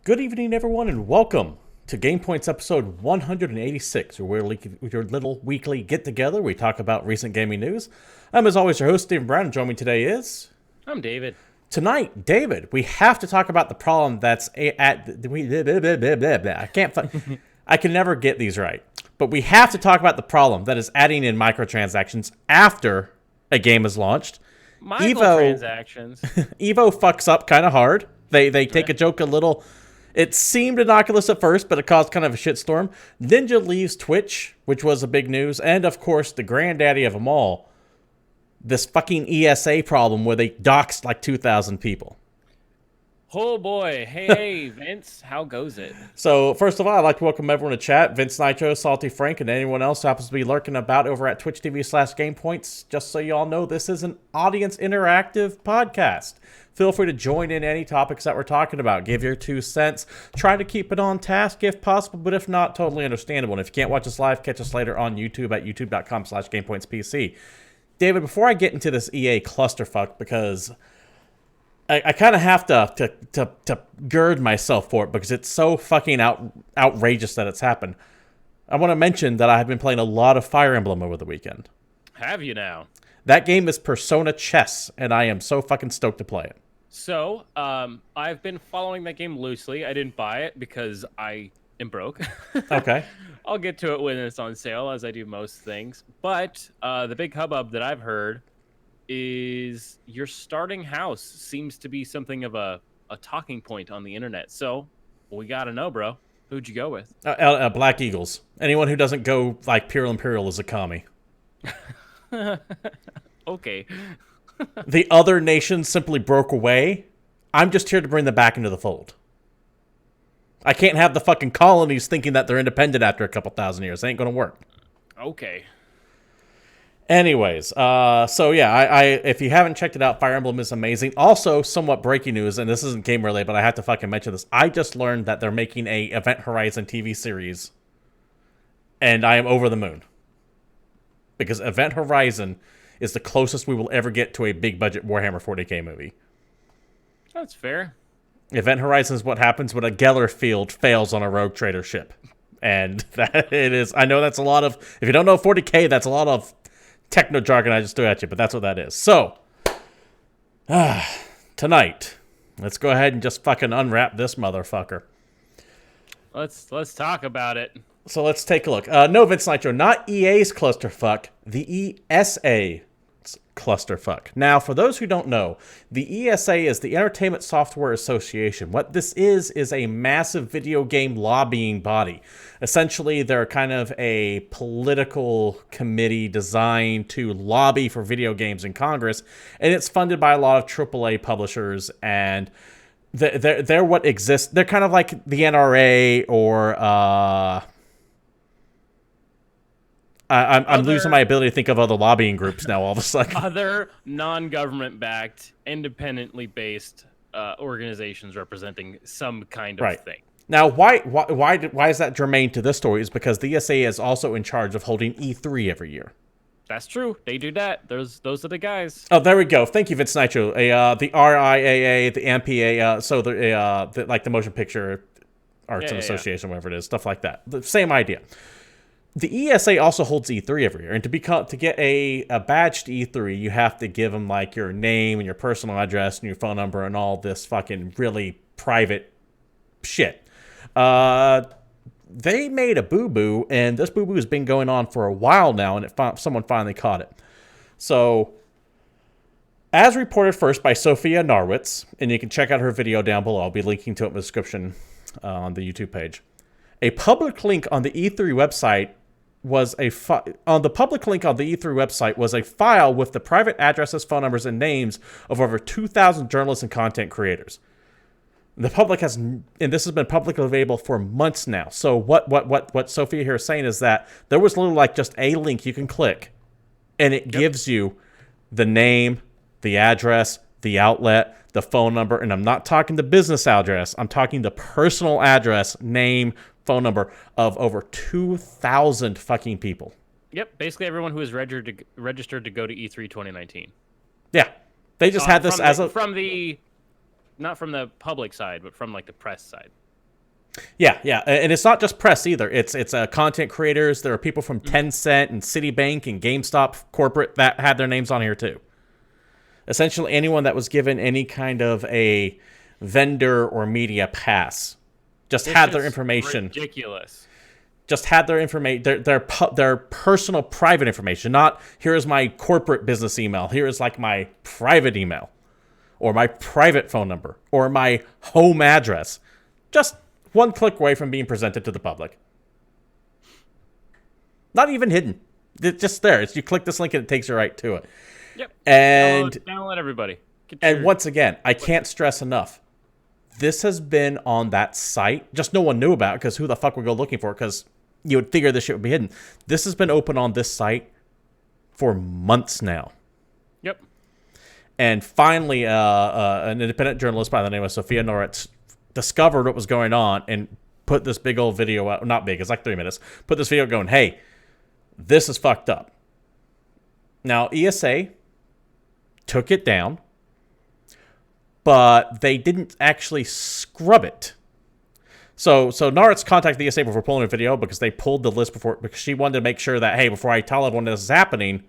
Good evening, everyone, and welcome to GamePoints episode 186, where we're your little weekly get-together. We talk about recent gaming news. I'm, as always, your host, Stephen Brown, and joining me today is... I'm David. Tonight, David, we have to talk about the problem that's I can never get these right. But we have to talk about the problem that is adding in microtransactions after a game is launched. Microtransactions. EVO fucks up kind of hard. They take a joke a little... It seemed innocuous at first, but it caused kind of a shitstorm. Ninja leaves Twitch, which was a big news. And, of course, the granddaddy of them all, this fucking ESA problem where they doxed like 2,000 people. Oh, boy. Hey, Vince. How goes it? So, first of all, I'd like to welcome everyone to chat. Vince Nitro, Salty Frank, and anyone else who happens to be lurking about over at twitch.tv/GamePoints. Just so you all know, this is an audience interactive podcast. Feel free to join in any topics that we're talking about. Give your 2 cents. Try to keep it on task if possible, but if not, totally understandable. And if you can't watch us live, catch us later on YouTube at youtube.com/GamePointsPC. David, before I get into this EA clusterfuck, because I kind of have to gird myself for it because it's so fucking outrageous that it's happened. I want to mention that I have been playing a lot of Fire Emblem over the weekend. Have you now? That game is Persona Chess, and I am so fucking stoked to play it. So, I've been following that game loosely. I didn't buy it because I am broke. Okay. I'll get to it when it's on sale, as I do most things. But the big hubbub that I've heard is your starting house seems to be something of a talking point on the internet. So, we gotta know, bro. Who'd you go with? Black Eagles. Anyone who doesn't go like Pure Imperial is a commie. Okay. The other nations simply broke away. I'm just here to bring them back into the fold. I can't have the fucking colonies thinking that they're independent after a couple thousand years. It ain't gonna work. Okay. Anyways, so yeah, I if you haven't checked it out, Fire Emblem is amazing. Also, somewhat breaking news, and this isn't game related, but I have to fucking mention this. I just learned that they're making a Event Horizon TV series, and I am over the moon. Because Event Horizon is the closest we will ever get to a big budget Warhammer 40k movie. That's fair. Event Horizon is what happens when a Geller field fails on a rogue trader ship. And that it is, I know that's a lot of, if you don't know 40k, that's a lot of techno jargon I just threw at you, but that's what that is. So, tonight, let's go ahead and just fucking unwrap this motherfucker. Let's talk about it. So let's take a look. No, Vince Nitro, not EA's clusterfuck, the ESA clusterfuck. Now, for those who don't know, the ESA is the Entertainment Software Association. What this is a massive video game lobbying body. Essentially, they're kind of a political committee designed to lobby for video games in Congress, and it's funded by a lot of AAA publishers, and they're what exists. They're kind of like the NRA or... I'm losing my ability to think of other lobbying groups now all of a sudden. Other non-government backed, independently based organizations representing some kind of thing. Now, why is that germane to this story? Is because the ESA is also in charge of holding E3 every year. That's true. They do that. Those are the guys. Oh, there we go. Thank you, Vince Nitro. The RIAA, the MPA, so the like the Motion Picture Arts Association, whatever it is, stuff like that. The same idea. The ESA also holds E3 every year, and to get a badge to E3, you have to give them like your name and your personal address and your phone number and all this fucking really private shit. They made a boo-boo, and this boo-boo has been going on for a while now, and someone finally caught it. So, as reported first by Sophia Narwitz, and you can check out her video down below. I'll be linking to it in the description on the YouTube page. A public link on the E3 website was a file with the private addresses, phone numbers, and names of over 2,000 journalists and content creators. The public has, and this has been publicly available for months now. So what Sophia here is saying is that there was literally like just a link you can click, and it gives you the name, the address, the outlet, the phone number, and I'm not talking the business address. I'm talking the personal address, name, phone number of over 2,000 fucking people. Yep, basically everyone who is registered to go to E3 2019. Yeah, they just had this not from the public side, but from like the press side. Yeah, yeah, and it's not just press either. It's content creators. There are people from Tencent and Citibank and GameStop corporate that had their names on here too. Essentially, anyone that was given any kind of a vendor or media pass just had their information. Ridiculous. Just had their information, their personal private information. Not here is my corporate business email. Here is like my private email, or my private phone number, or my home address. Just one click away from being presented to the public. Not even hidden. It's just there. You click this link and it takes you right to it. Yep. And download everybody. And once again, I can't stress enough. This has been on that site. Just no one knew about it because who the fuck would go looking for it? Because you would figure this shit would be hidden. This has been open on this site for months now. Yep. And finally, an independent journalist by the name of Sophia Noritz discovered what was going on and put this big old video out. Not big, it's like 3 minutes. Put this video going, hey, this is fucked up. Now, ESA took it down, but they didn't actually scrub it. So Noritz contacted the ESA before pulling a video because they pulled the list because she wanted to make sure that, hey, before I tell everyone this is happening,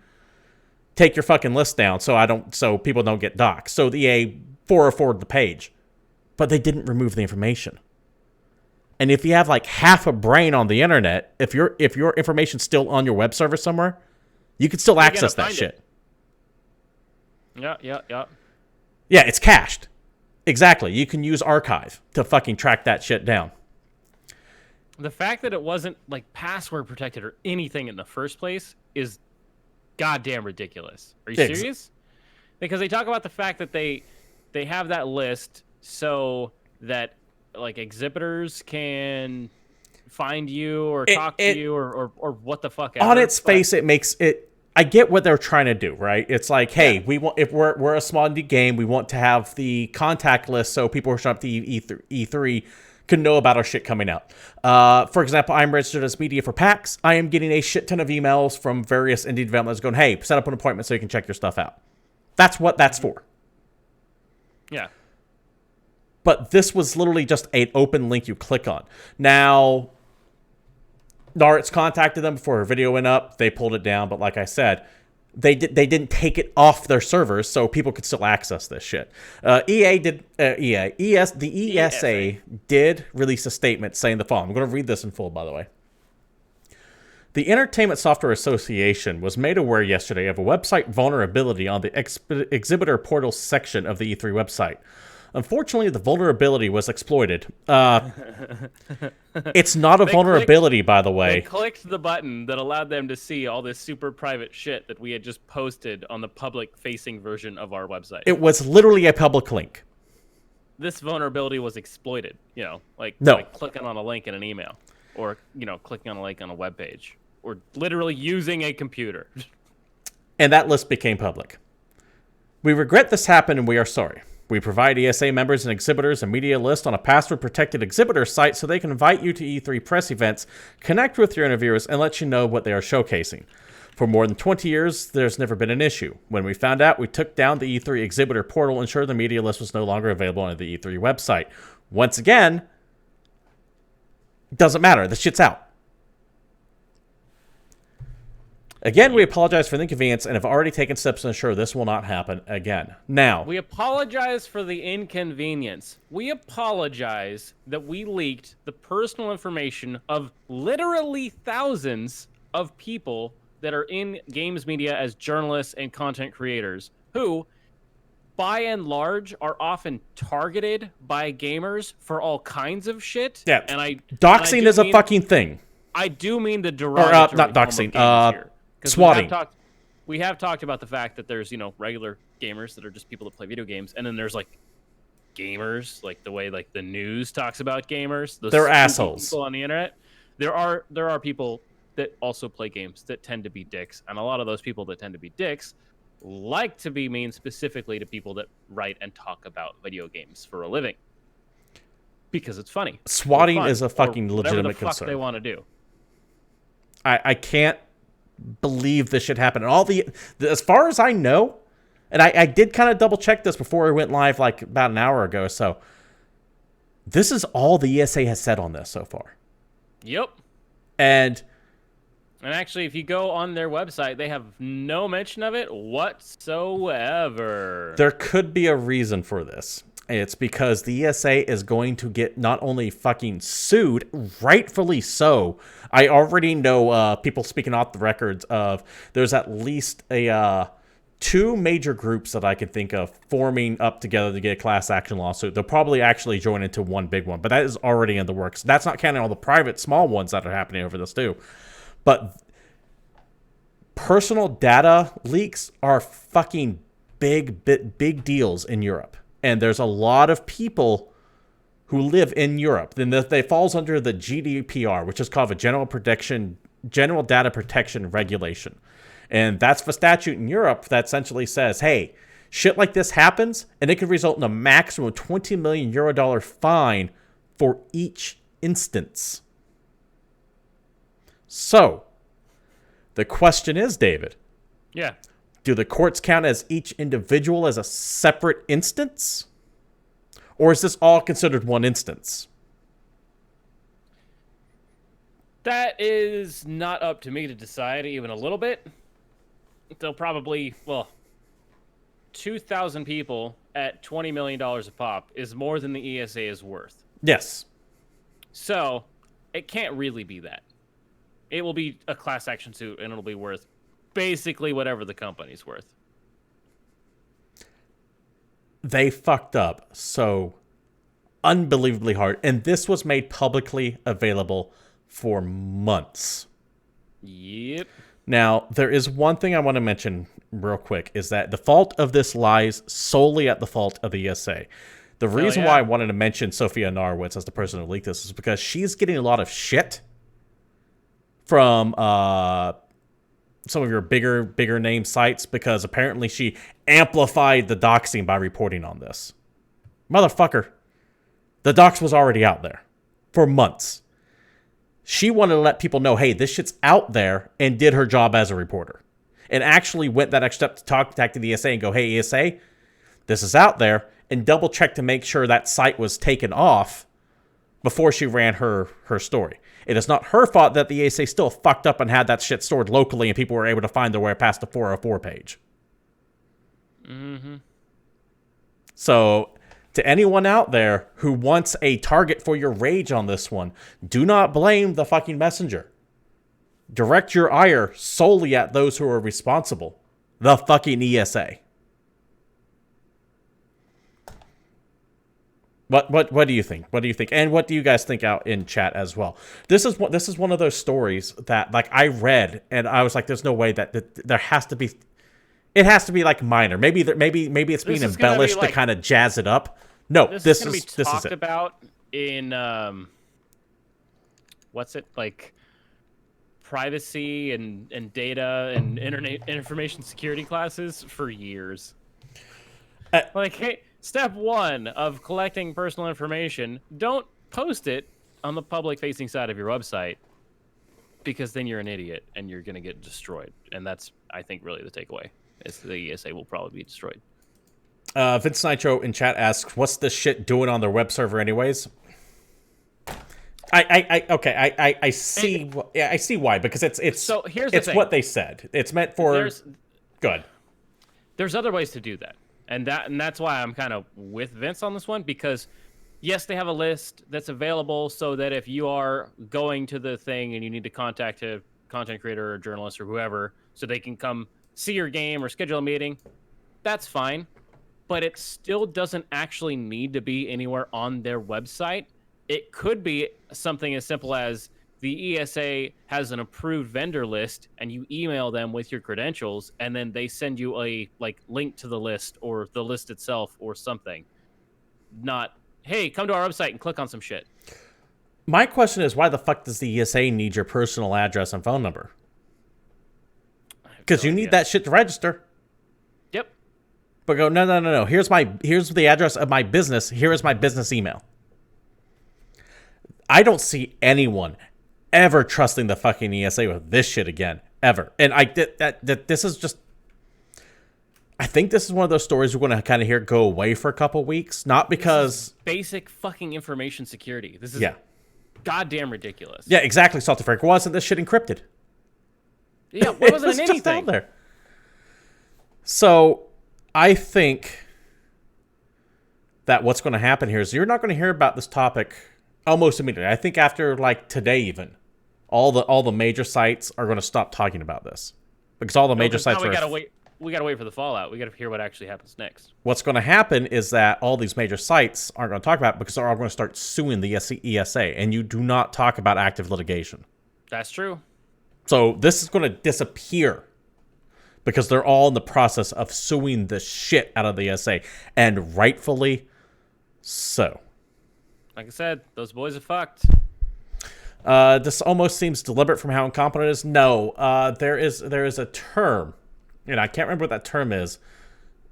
take your fucking list down so people don't get doxxed. So the EA 404'd the page. But they didn't remove the information. And if you have like half a brain on the internet, if your information's still on your web server somewhere, you can still access that shit. Yeah. Yeah, it's cached. Exactly. You can use archive to fucking track that shit down. The fact that it wasn't like password protected or anything in the first place is goddamn ridiculous. Are you serious? Because they talk about the fact that they have that list so that like exhibitors can find you or talk to you or what the fuck ever. On its face, it makes it. I get what they're trying to do, right? It's like, hey, we want, if we're a small indie game, we want to have the contact list so people who are showing up to E3 can know about our shit coming out. For example, I'm registered as media for PAX. I am getting a shit ton of emails from various indie developers going, hey, set up an appointment so you can check your stuff out. That's what that's for. Yeah. But this was literally just an open link you click on. Now, Noritz contacted them before her video went up. They pulled it down, but like I said, they didn't take it off their servers so people could still access this shit. The ESA did release a statement saying the following. I'm going to read this in full, by the way. The Entertainment Software Association was made aware yesterday of a website vulnerability on the exhibitor portal section of the E3 website. Unfortunately, the vulnerability was exploited. It's not a vulnerability, by the way. They clicked the button that allowed them to see all this super private shit that we had just posted on the public-facing version of our website. It was literally a public link. This vulnerability was exploited, like clicking on a link in an email, or, clicking on a link on a web page, or literally using a computer. And that list became public. We regret this happened and we are sorry. We provide ESA members and exhibitors a media list on a password-protected exhibitor site so they can invite you to E3 press events, connect with your interviewers, and let you know what they are showcasing. For more than 20 years, there's never been an issue. When we found out, we took down the E3 exhibitor portal and ensured the media list was no longer available on the E3 website. Once again, doesn't matter. The shit's out. Again, we apologize for the inconvenience and have already taken steps to ensure this will not happen again. Now, we apologize for the inconvenience. We apologize that we leaked the personal information of literally thousands of people that are in games media as journalists and content creators who, by and large, are often targeted by gamers for all kinds of shit. Yeah, doxing is a fucking thing. I do mean the derogatory not doxing, here. Swatting. We have talked about the fact that there's, regular gamers that are just people that play video games, and then there's gamers, like the way the news talks about gamers. They're assholes. People on the internet. There are people that also play games that tend to be dicks, and a lot of those people that tend to be dicks like to be mean specifically to people that write and talk about video games for a living because it's funny. Swatting is a fucking legitimate concern. Whatever the fuck they want to do. I can't believe this should happen. And as far as I know, and I did kind of double check this before I went live about an hour ago or so, This is all the ESA has said on this so far. Yep. And actually, if you go on their website, they have no mention of it whatsoever. There could be a reason for this. It's because the ESA is going to get not only fucking sued, rightfully so. I already know people speaking off the records of there's at least two major groups that I can think of forming up together to get a class action lawsuit. They'll probably actually join into one big one, but that is already in the works. That's not counting all the private small ones that are happening over this too. But personal data leaks are fucking big deals in Europe. And there's a lot of people who live in Europe. Then they falls under the GDPR, which is called a General Data Protection Regulation. And that's the statute in Europe that essentially says, hey, shit like this happens, and it could result in a maximum €20 million fine for each instance. So, the question is, David. Yeah. Do the courts count as each individual as a separate instance? Or is this all considered one instance? That is not up to me to decide even a little bit. They'll probably, 2,000 people at $20 million a pop is more than the ESA is worth. Yes. So, it can't really be that. It will be a class action suit, and it'll be worth basically whatever the company's worth. They fucked up so unbelievably hard. And this was made publicly available for months. Yep. Now, there is one thing I want to mention real quick, is that the fault of this lies solely at the fault of the ESA. The reason why I wanted to mention Sophia Narwitz as the person who leaked this is because she's getting a lot of shit from some of your bigger name sites, because apparently she amplified the doxing by reporting on this. Motherfucker, the dox was already out there for months. She wanted to let people know, hey, this shit's out there, and did her job as a reporter. And actually went that extra step to contact the ESA and go, hey, ESA, this is out there, and double check to make sure that site was taken off before she ran her story. It is not her fault that the ESA still fucked up and had that shit stored locally and people were able to find their way past the 404 page. Mm-hmm. So, to anyone out there who wants a target for your rage on this one, do not blame the fucking messenger. Direct your ire solely at those who are responsible. The fucking ESA. What do you think? What do you think? And what do you guys think out in chat as well? This is one of those stories that, like, I read and I was like, there's no way that there has to be. It has to be like minor. Maybe it's being embellished to kind of jazz it up. No, this is talked about in what's it, like, privacy and data and internet information security classes for years. Like, hey, step 1 of collecting personal information, don't post it on the public-facing side of your website, because then you're an idiot and you're going to get destroyed. And that's, I think, really the takeaway, is the ESA will probably be destroyed. Vince Nitro in chat asks, what's this shit doing on their web server anyways? I see. I see why, because it's so here's the thing. What they said. It's meant for good. There's other ways to do that. And that's why I'm kind of with Vince on this one, because yes, they have a list that's available so that if you are going to the thing and you need to contact a content creator or journalist or whoever so they can come see your game or schedule a meeting, that's fine. But it still doesn't actually need to be anywhere on their website. It could be something as simple as the ESA has an approved vendor list and you email them with your credentials and then they send you a link to the list or the list itself or something. Not, hey, come to our website and click on some shit. My question is, why the fuck does the ESA need your personal address and phone number? Because you need that shit to register. Yep. But go, no. Here's the address of my business. Here is my business email. I don't see anyone ever trusting the fucking ESA with this shit again, ever. And this is just, I think this is one of those stories we're going to kind of hear go away for a couple weeks. Not because... basic fucking information security. This is goddamn ridiculous. Yeah, exactly, Salty Frank. Why wasn't this shit encrypted? Yeah, why wasn't it just anything? out there. So, I think that what's going to happen here is you're not going to hear about this topic almost immediately. I think after, like, today even, all the major sites are going to stop talking about this. Because all the major sites are... We gotta wait for the fallout. We gotta hear what actually happens next. What's going to happen is that all these major sites aren't going to talk about it because they're all going to start suing the ESA, and you do not talk about active litigation. That's true. So this is going to disappear because they're all in the process of suing the shit out of the ESA, and rightfully so. Like I said, those boys are fucked. This almost seems deliberate from how incompetent it is. No, there is a term. And I can't remember what that term is,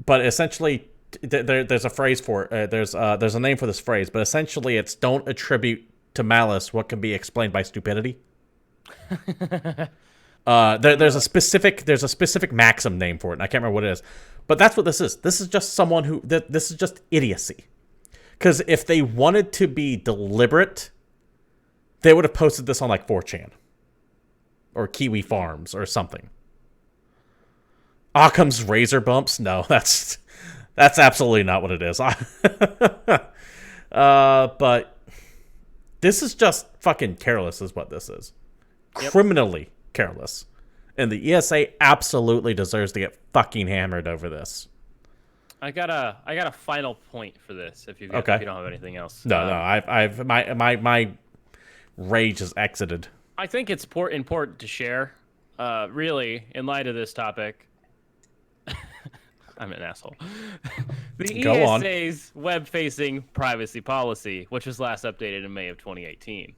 but essentially, there's a phrase for it. There's a name for this phrase, but essentially, it's don't attribute to malice what can be explained by stupidity. There's a specific maxim name for it, and I can't remember what it is. But that's what this is. This is just someone who this is just idiocy. Because if they wanted to be deliberate, they would have posted this on like 4chan or Kiwi Farms or something. Occam's razor bumps? No, that's absolutely not what it is. But this is just fucking careless is what this is. Yep. Criminally careless. And the ESA absolutely deserves to get fucking hammered over this. I got a final point for this if you don't have anything else. No, I've my rage has exited. I think it's important to share, really, in light of this topic. I'm an asshole. The ESA's web-facing privacy policy, which was last updated in May of 2018.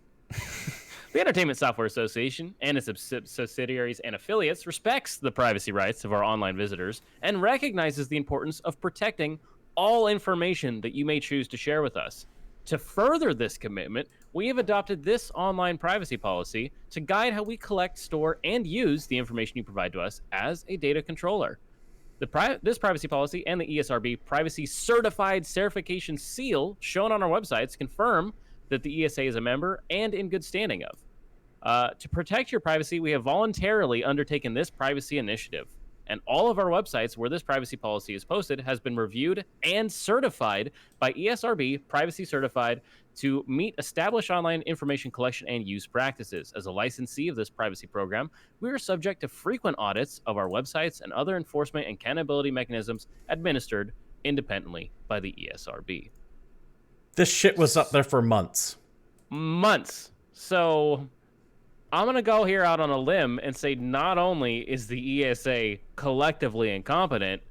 The Entertainment Software Association and its subsidiaries and affiliates respects the privacy rights of our online visitors and recognizes the importance of protecting all information that you may choose to share with us. To further this commitment, we have adopted this online privacy policy to guide how we collect, store, and use the information you provide to us as a data controller. This privacy policy and the ESRB Privacy Certified Certification Seal shown on our websites confirm that the ESA is a member and in good standing of. To protect your privacy, we have voluntarily undertaken this privacy initiative. And all of our websites where this privacy policy is posted has been reviewed and certified by ESRB Privacy Certified to meet established online information collection and use practices. As a licensee of this privacy program, we are subject to frequent audits of our websites and other enforcement and accountability mechanisms administered independently by the ESRB. This shit was up there for months. Months. So I'm going to go here out on a limb and say not only is the ESA collectively incompetent,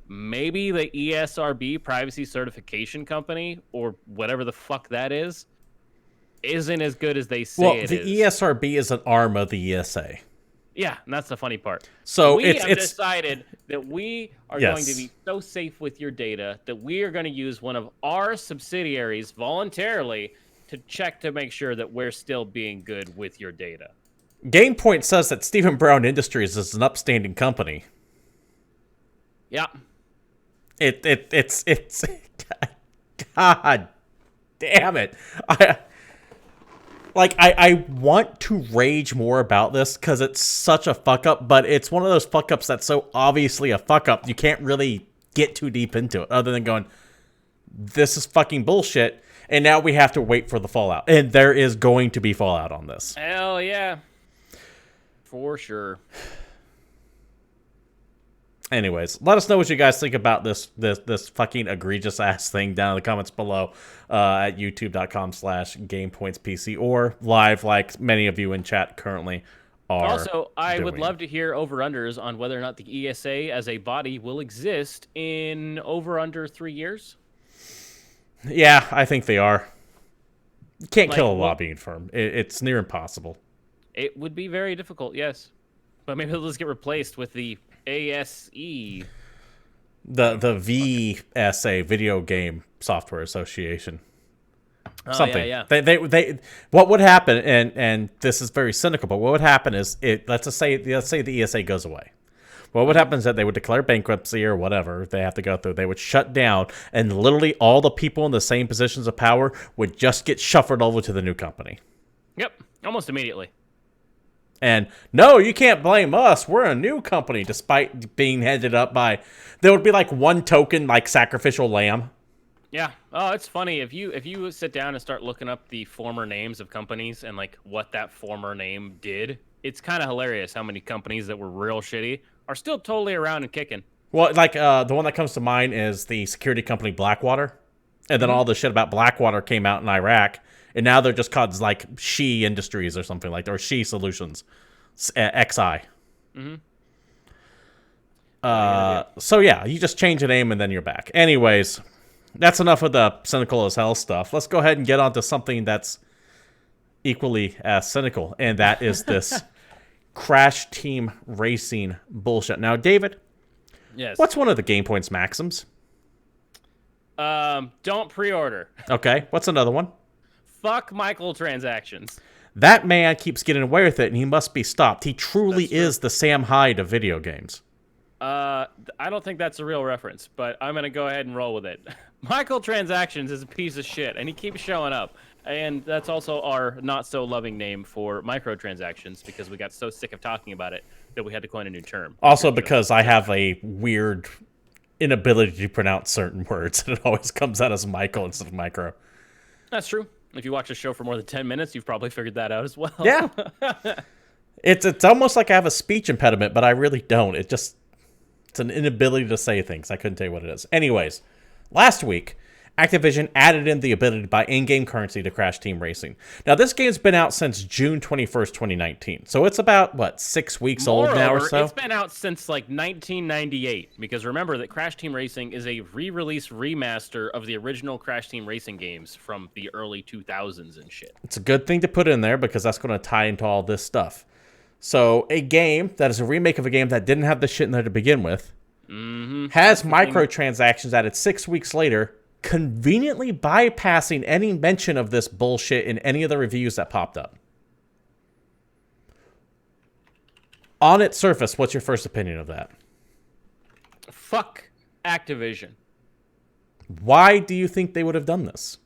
maybe the ESRB Privacy Certification Company, or whatever the fuck that is, isn't as good as they say it is. Well, the ESRB is an arm of the ESA. Yeah, and that's the funny part. So we have decided that we are going to be so safe with your data that we are going to use one of our subsidiaries voluntarily to check to make sure that we're still being good with your data. GamePoints says that Stephen Brown Industries is an upstanding company. Yeah. It's God damn it. I want to rage more about this because it's such a fuck up, but it's one of those fuck ups that's so obviously a fuck up you can't really get too deep into it other than going, this is fucking bullshit. And now we have to wait for the fallout. And there is going to be fallout on this. Hell yeah. For sure. Anyways, let us know what you guys think about this fucking egregious ass thing down in the comments below at youtube.com/GamePointsPC or live like many of you in chat currently are. Also, I would love to hear over-unders on whether or not the ESA as a body will exist in over-under 3 years. Yeah, I think they are. You can't kill a lobbying firm. It's near impossible. It would be very difficult, yes. But maybe they'll just get replaced with the ASE. The VSA, Video Game Software Association. Something. Yeah. They what would happen, and this is very cynical, but what would happen is let's say the ESA goes away. What would happen is that they would declare bankruptcy or whatever they have to go through. They would shut down, and literally all the people in the same positions of power would just get shuffled over to the new company. Yep, almost immediately. And no, you can't blame us. We're a new company, despite being headed up by... There would be like one token, like sacrificial lamb. Yeah. Oh, it's funny. If you sit down and start looking up the former names of companies and like what that former name did, it's kind of hilarious how many companies that were real shitty are still totally around and kicking. Well, like the one that comes to mind is the security company Blackwater. And then all the shit about Blackwater came out in Iraq. And now they're just called like She Industries or something like that, or She Solutions, XI. So yeah, you just change the name and then you're back. Anyways, that's enough of the cynical as hell stuff. Let's go ahead and get on to something that's equally as cynical, and that is this Crash Team Racing bullshit. Now, David, yes, what's one of the GamePoints maxims? Don't pre-order. Okay, what's another one? Fuck microtransactions. That man keeps getting away with it, and he must be stopped. He truly is the Sam Hyde of video games. I don't think that's a real reference, but I'm going to go ahead and roll with it. Microtransactions is a piece of shit, and he keeps showing up. And that's also our not-so-loving name for microtransactions, because we got so sick of talking about it that we had to coin a new term. Also because I have a weird inability to pronounce certain words, and it always comes out as Michael instead of micro. That's true. If you watch a show for more than 10 minutes, you've probably figured that out as well. Yeah. It's almost like I have a speech impediment, but I really don't. It's an inability to say things. I couldn't tell you what it is. Anyways, last week, Activision added in the ability to buy in-game currency to Crash Team Racing. Now, this game's been out since June 21st, 2019. So it's about, 6 weeks old now or so? It's been out since, 1998. Because remember that Crash Team Racing is a re-release remaster of the original Crash Team Racing games from the early 2000s and shit. It's a good thing to put in there because that's going to tie into all this stuff. So, a game that is a remake of a game that didn't have the shit in there to begin with has microtransactions added 6 weeks later, conveniently bypassing any mention of this bullshit in any of the reviews that popped up. On its surface, what's your first opinion of that? Fuck Activision. Why do you think they would have done this?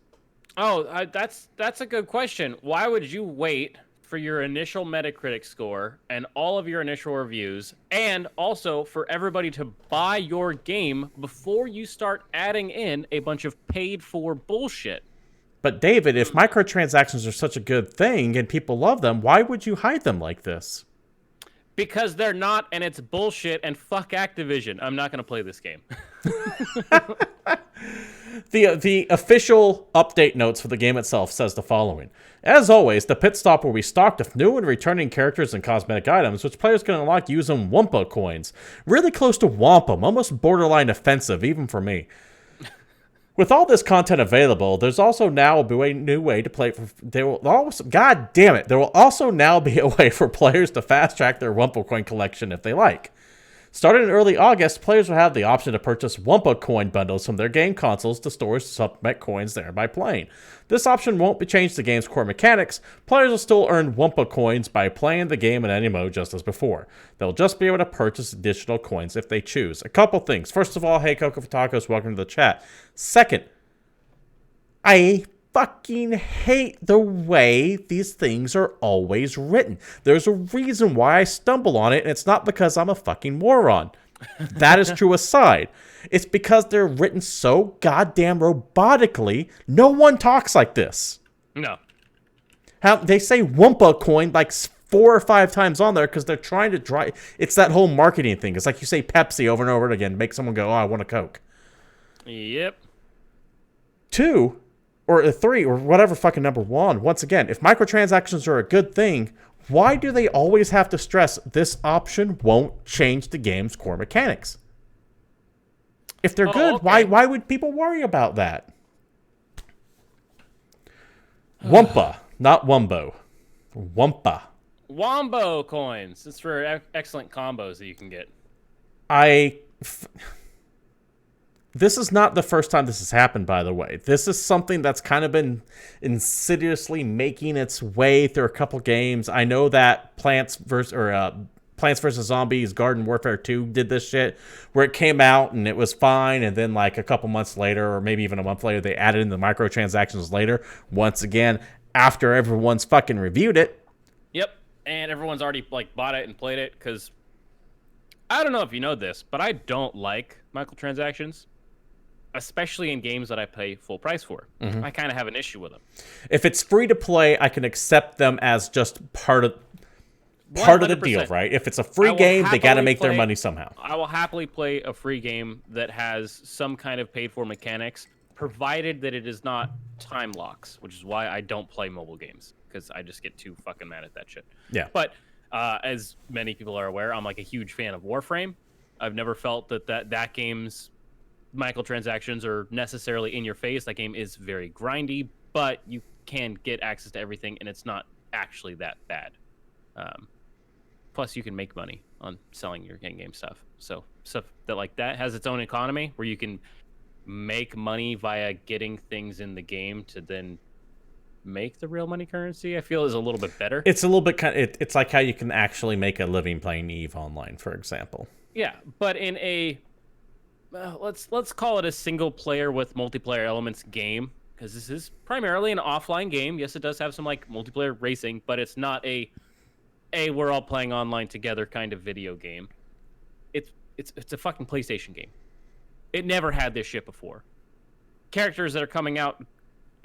Oh, that's a good question. Why would you wait for your initial Metacritic score and all of your initial reviews, and also for everybody to buy your game before you start adding in a bunch of paid-for bullshit? But David, if microtransactions are such a good thing and people love them, why would you hide them like this? Because they're not, and it's bullshit, and fuck Activision. I'm not going to play this game. The official update notes for the game itself says the following. As always, the pit stop will be stocked with new and returning characters and cosmetic items, which players can unlock using Wumpa coins. Really close to wampum, almost borderline offensive, even for me. With all this content available, there's also now a new way to play. There will also now be a way for players to fast track their Wumpa coin collection if they like. Starting in early August, players will have the option to purchase Wumpa coin bundles from their game consoles to store supplement coins there by playing. This option won't be changed the game's core mechanics. Players will still earn Wumpa coins by playing the game in any mode just as before. They'll just be able to purchase additional coins if they choose. A couple things. First of all, hey Coco for Tacos, welcome to the chat. Second, I fucking hate the way these things are always written. There's a reason why I stumble on it, and it's not because I'm a fucking moron. That is true aside. It's because they're written so goddamn robotically. No one talks like this. No. They say Wumpa coin like 4 or 5 times on there because they're trying to drive. It's that whole marketing thing. It's like you say Pepsi over and over again, make someone go, oh, I want a Coke. Yep. 2, or 3, or whatever fucking number 1. Once again, if microtransactions are a good thing, why do they always have to stress this option won't change the game's core mechanics? If they're good, okay. why would people worry about that? Wumpa, not Wumbo. Wumpa. Wombo coins. It's for excellent combos that you can get. This is not the first time this has happened, by the way. This is something that's kind of been insidiously making its way through a couple games. I know that Plants vs. Zombies Garden Warfare 2 did this shit, where it came out and it was fine, and then like a couple months later, or maybe even a month later, they added in the microtransactions later, once again, after everyone's fucking reviewed it. Yep, and everyone's already like bought it and played it, because I don't know if you know this, but I don't like microtransactions, especially in games that I pay full price for. I kind of have an issue with them. If it's free to play, I can accept them as just part of the deal, right? If it's a free game, they got to make their money somehow. I will happily play a free game that has some kind of paid for mechanics, provided that it is not time locks, which is why I don't play mobile games, because I just get too fucking mad at that shit. Yeah. But as many people are aware, I'm like a huge fan of Warframe. I've never felt that game's microtransactions are necessarily in your face. That game is very grindy, but you can get access to everything, and it's not actually that bad. Plus, you can make money on selling your in-game stuff. So stuff that has its own economy, where you can make money via getting things in the game to then make the real money currency, I feel is a little bit better. It's a little bit it's like how you can actually make a living playing EVE online, for example. Yeah, but in a let's call it a single player with multiplayer elements game, because this is primarily an offline game. Yes, it does have some like multiplayer racing, but it's not a we're all playing online together kind of video game. It's a fucking PlayStation game. It never had this shit before. Characters that are coming out,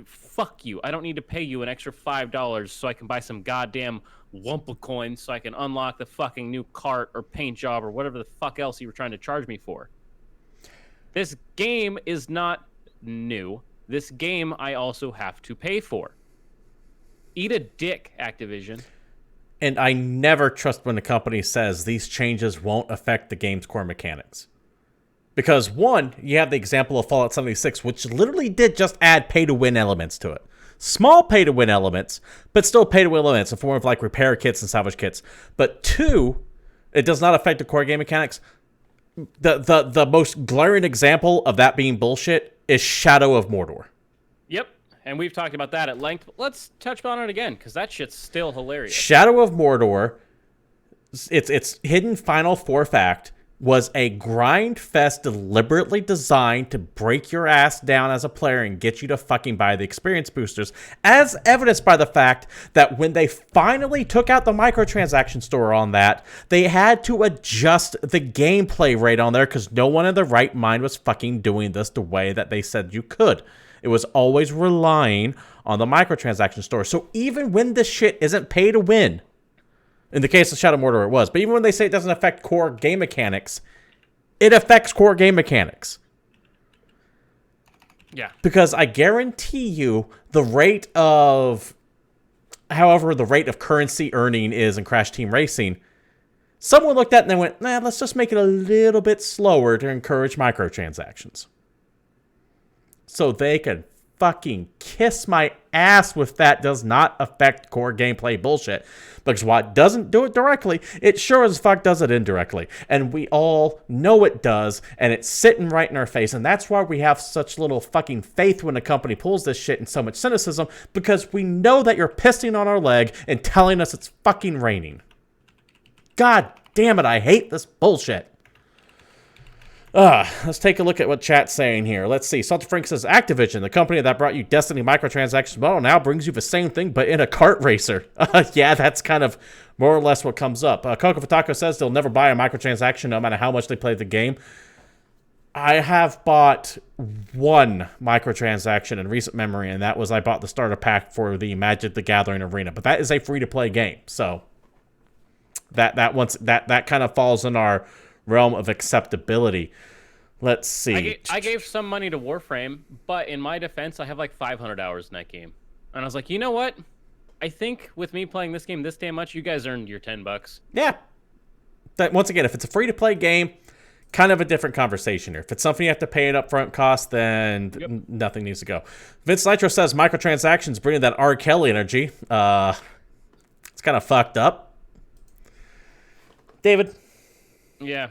fuck you. I don't need to pay you an extra $5 so I can buy some goddamn Wumpa coins so I can unlock the fucking new cart or paint job or whatever the fuck else you were trying to charge me for. This game is not new. This game I also have to pay for. Eat a dick, Activision. And I never trust when a company says these changes won't affect the game's core mechanics. Because, one, you have the example of Fallout 76, which literally did just add pay-to-win elements to it. Small pay-to-win elements, but still pay-to-win elements in the form of like repair kits and salvage kits. But two, it does not affect the core game mechanics. The most glaring example of that being bullshit is Shadow of Mordor. Yep, and we've talked about that at length. But let's touch on it again, because that shit's still hilarious. Shadow of Mordor, its hidden final fourth act, was a grind fest deliberately designed to break your ass down as a player and get you to fucking buy the experience boosters, as evidenced by the fact that when they finally took out the microtransaction store on that, they had to adjust the gameplay rate on there because no one in their right mind was fucking doing this the way that they said you could. It was always relying on the microtransaction store. So even when this shit isn't pay to win, in the case of Shadow of Mordor, it was. But even when they say it doesn't affect core game mechanics, it affects core game mechanics. Yeah. Because I guarantee you the rate of currency earning is in Crash Team Racing, someone looked at it and they went, nah, let's just make it a little bit slower to encourage microtransactions. So they could fucking kiss my ass with that does not affect core gameplay bullshit. Because while it doesn't do it directly, it sure as fuck does it indirectly. And we all know it does, and it's sitting right in our face. And that's why we have such little fucking faith when a company pulls this shit and so much cynicism, because we know that you're pissing on our leg and telling us it's fucking raining. God damn it, I hate this bullshit. Let's take a look at what chat's saying here. Let's see. Salty Frank says, Activision, the company that brought you Destiny microtransactions, well, now brings you the same thing, but in a kart racer. Yeah, that's kind of more or less what comes up. Coco Fatako says they'll never buy a microtransaction no matter how much they play the game. I have bought one microtransaction in recent memory, and that was I bought the starter pack for the Magic the Gathering arena. But that is a free-to-play game, so that kind of falls in our realm of acceptability. Let's see. I gave some money to Warframe, but in my defense, I have like 500 hours in that game. And I was like, you know what? I think with me playing this game this damn much, you guys earned your $10. Yeah. But once again, if it's a free-to-play game, kind of a different conversation here. If it's something you have to pay an upfront cost, then nothing needs to go. Vince Nitro says microtransactions bringing that R. Kelly energy. It's kind of fucked up. David? Yeah.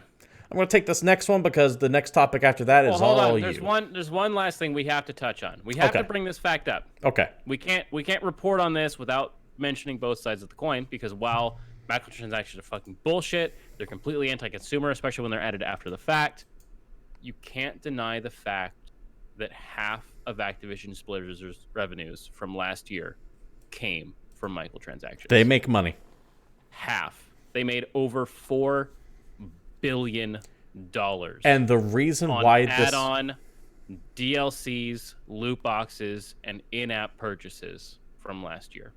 I'm going to take this next one because the next topic after that is all you. There's one last thing we have to touch on. We have to bring this fact up. Okay. We can't report on this without mentioning both sides of the coin, because while Microtransactions are fucking bullshit. They're completely anti-consumer, especially when they're added after the fact. You can't deny the fact that half of Activision Blizzard's revenues from last year came from microtransactions. They make money. Half. They made over $4 billion. And the reason why this add-on DLCs, loot boxes, and in-app purchases from last year.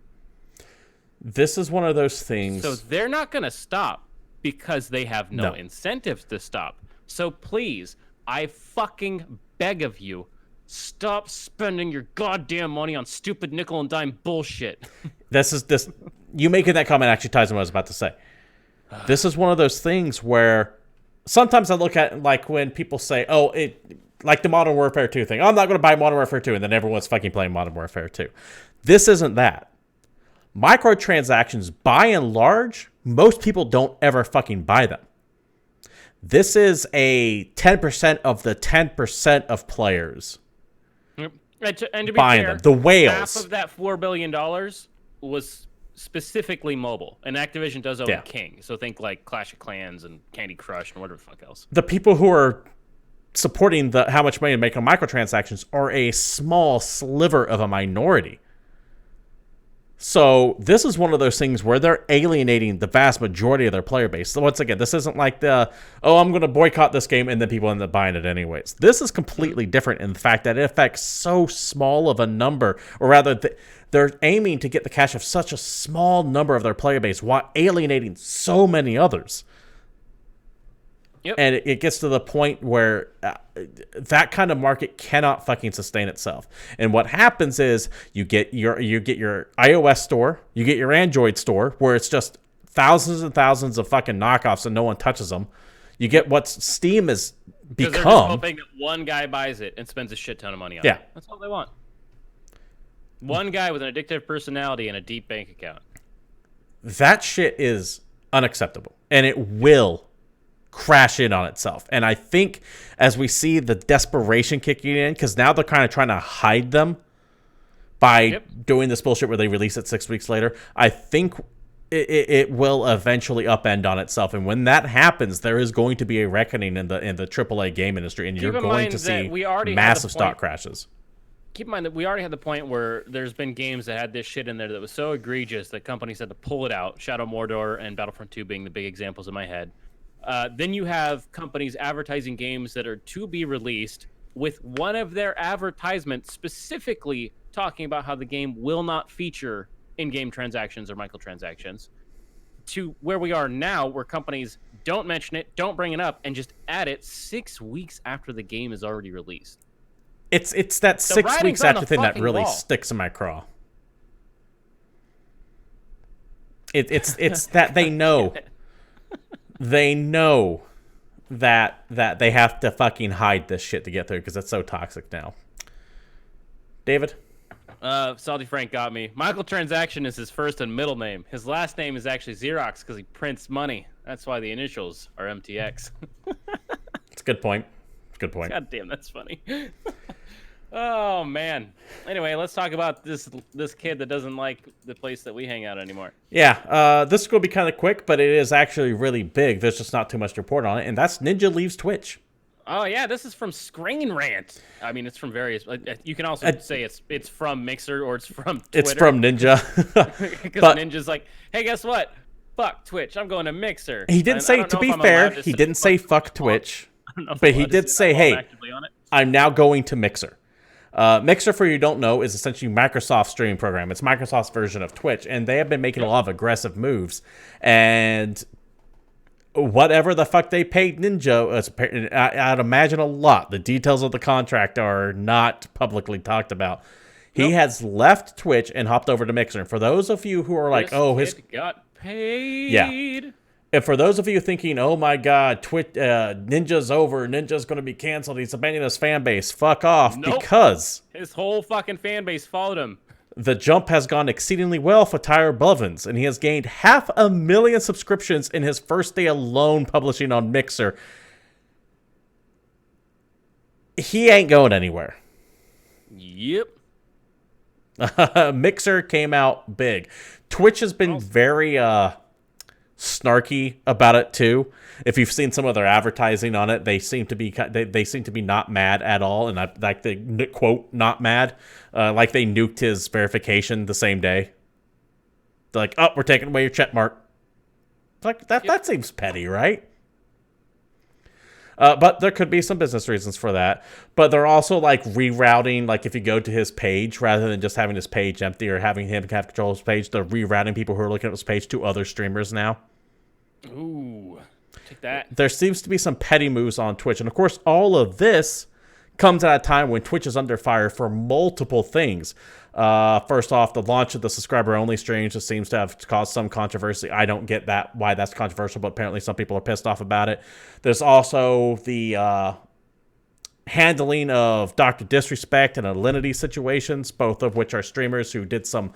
This is one of those things. So they're not going to stop because they have no incentives to stop. So please, I fucking beg of you, stop spending your goddamn money on stupid nickel and dime bullshit. You making that comment actually ties to what I was about to say. This is one of those things where sometimes I look at, like, when people say, like the Modern Warfare 2 thing. I'm not going to buy Modern Warfare 2, and then everyone's fucking playing Modern Warfare 2. This isn't that. Microtransactions, by and large, most people don't ever fucking buy them. This is a 10% of the 10% of players and to be buying fair, them. The whales. Half of that $4 billion was specifically mobile, and Activision does own King. So think like Clash of Clans and Candy Crush and whatever the fuck else. The people who are supporting how much money to make on microtransactions are a small sliver of a minority. So this is one of those things where they're alienating the vast majority of their player base. So once again, this isn't like I'm going to boycott this game and then people end up buying it anyways. This is completely different in the fact that it affects so small of a number, or rather they're aiming to get the cash of such a small number of their player base while alienating so many others. Yep. And it gets to the point where that kind of market cannot fucking sustain itself. And what happens is you get your iOS store, you get your Android store, where it's just thousands and thousands of fucking knockoffs and no one touches them. You get what Steam has become. They're just hoping that one guy buys it and spends a shit ton of money on it. That's all they want. One guy with an addictive personality and a deep bank account. That shit is unacceptable. And it will crash in on itself. And I think as we see the desperation kicking in, because now they're kind of trying to hide them by doing this bullshit where they release it 6 weeks later, I think it will eventually upend on itself. And when that happens, there is going to be a reckoning in the AAA game industry, and you're going to see massive stock crashes. Keep in mind that we already had the point where there's been games that had this shit in there that was so egregious that companies had to pull it out. Shadow Mordor and Battlefront 2 being the big examples in my head. Then you have companies advertising games that are to be released with one of their advertisements specifically talking about how the game will not feature in-game transactions or microtransactions, to where we are now, where companies don't mention it, don't bring it up, and just add it 6 weeks after the game is already released. It's that 6 weeks after thing that really sticks in my craw. It's that they know. They know that they have to fucking hide this shit to get through because it's so toxic now. David? Salty Frank got me. Microtransaction is his first and middle name. His last name is actually Xerox because he prints money. That's why the initials are MTX. It's a good point. Good point. God damn, that's funny. Oh, man. Anyway, let's talk about this kid that doesn't like the place that we hang out anymore. Yeah, this is going to be kind of quick, but it is actually really big. There's just not too much to report on it, and that's Ninja leaves Twitch. Oh, yeah, this is from Screen Rant. I mean, it's from various... You can also say it's from Mixer or it's from Twitter. It's from Ninja. Because Ninja's like, hey, guess what? Fuck Twitch. I'm going to Mixer. He didn't say, to be fair, he didn't say fuck Twitch. But he did say, hey, I'm now going to Mixer. Mixer, for you who don't know, is essentially Microsoft's streaming program. It's Microsoft's version of Twitch, and they have been making a lot of aggressive moves. And whatever the fuck they paid Ninja, I'd imagine a lot. The details of the contract are not publicly talked about. He has left Twitch and hopped over to Mixer. And for those of you who are like, his got paid. Yeah. And for those of you thinking, oh my God, Ninja's over, Ninja's going to be canceled, he's abandoning his fan base, fuck off, because his whole fucking fan base followed him. The jump has gone exceedingly well for Tyler Blevins, and he has gained 500,000 subscriptions in his first day alone publishing on Mixer. He ain't going anywhere. Yep. Mixer came out big. Twitch has been very snarky about it too. If you've seen some of their advertising on it, they seem to be not mad at all, and I like the quote not mad, like they nuked his verification the same day. They're like, oh, we're taking away your check mark. Like that seems petty, right? But there could be some business reasons for that. But they're also like rerouting, like if you go to his page, rather than just having his page empty or having him have control of his page, they're rerouting people who are looking at his page to other streamers now. Ooh, take that. There seems to be some petty moves on Twitch. And of course, all of this comes at a time when Twitch is under fire for multiple things. First off, the launch of the subscriber-only streams just seems to have caused some controversy. I don't get why that's controversial, but apparently some people are pissed off about it. There's also the handling of Dr. Disrespect and Alinity situations, both of which are streamers who did some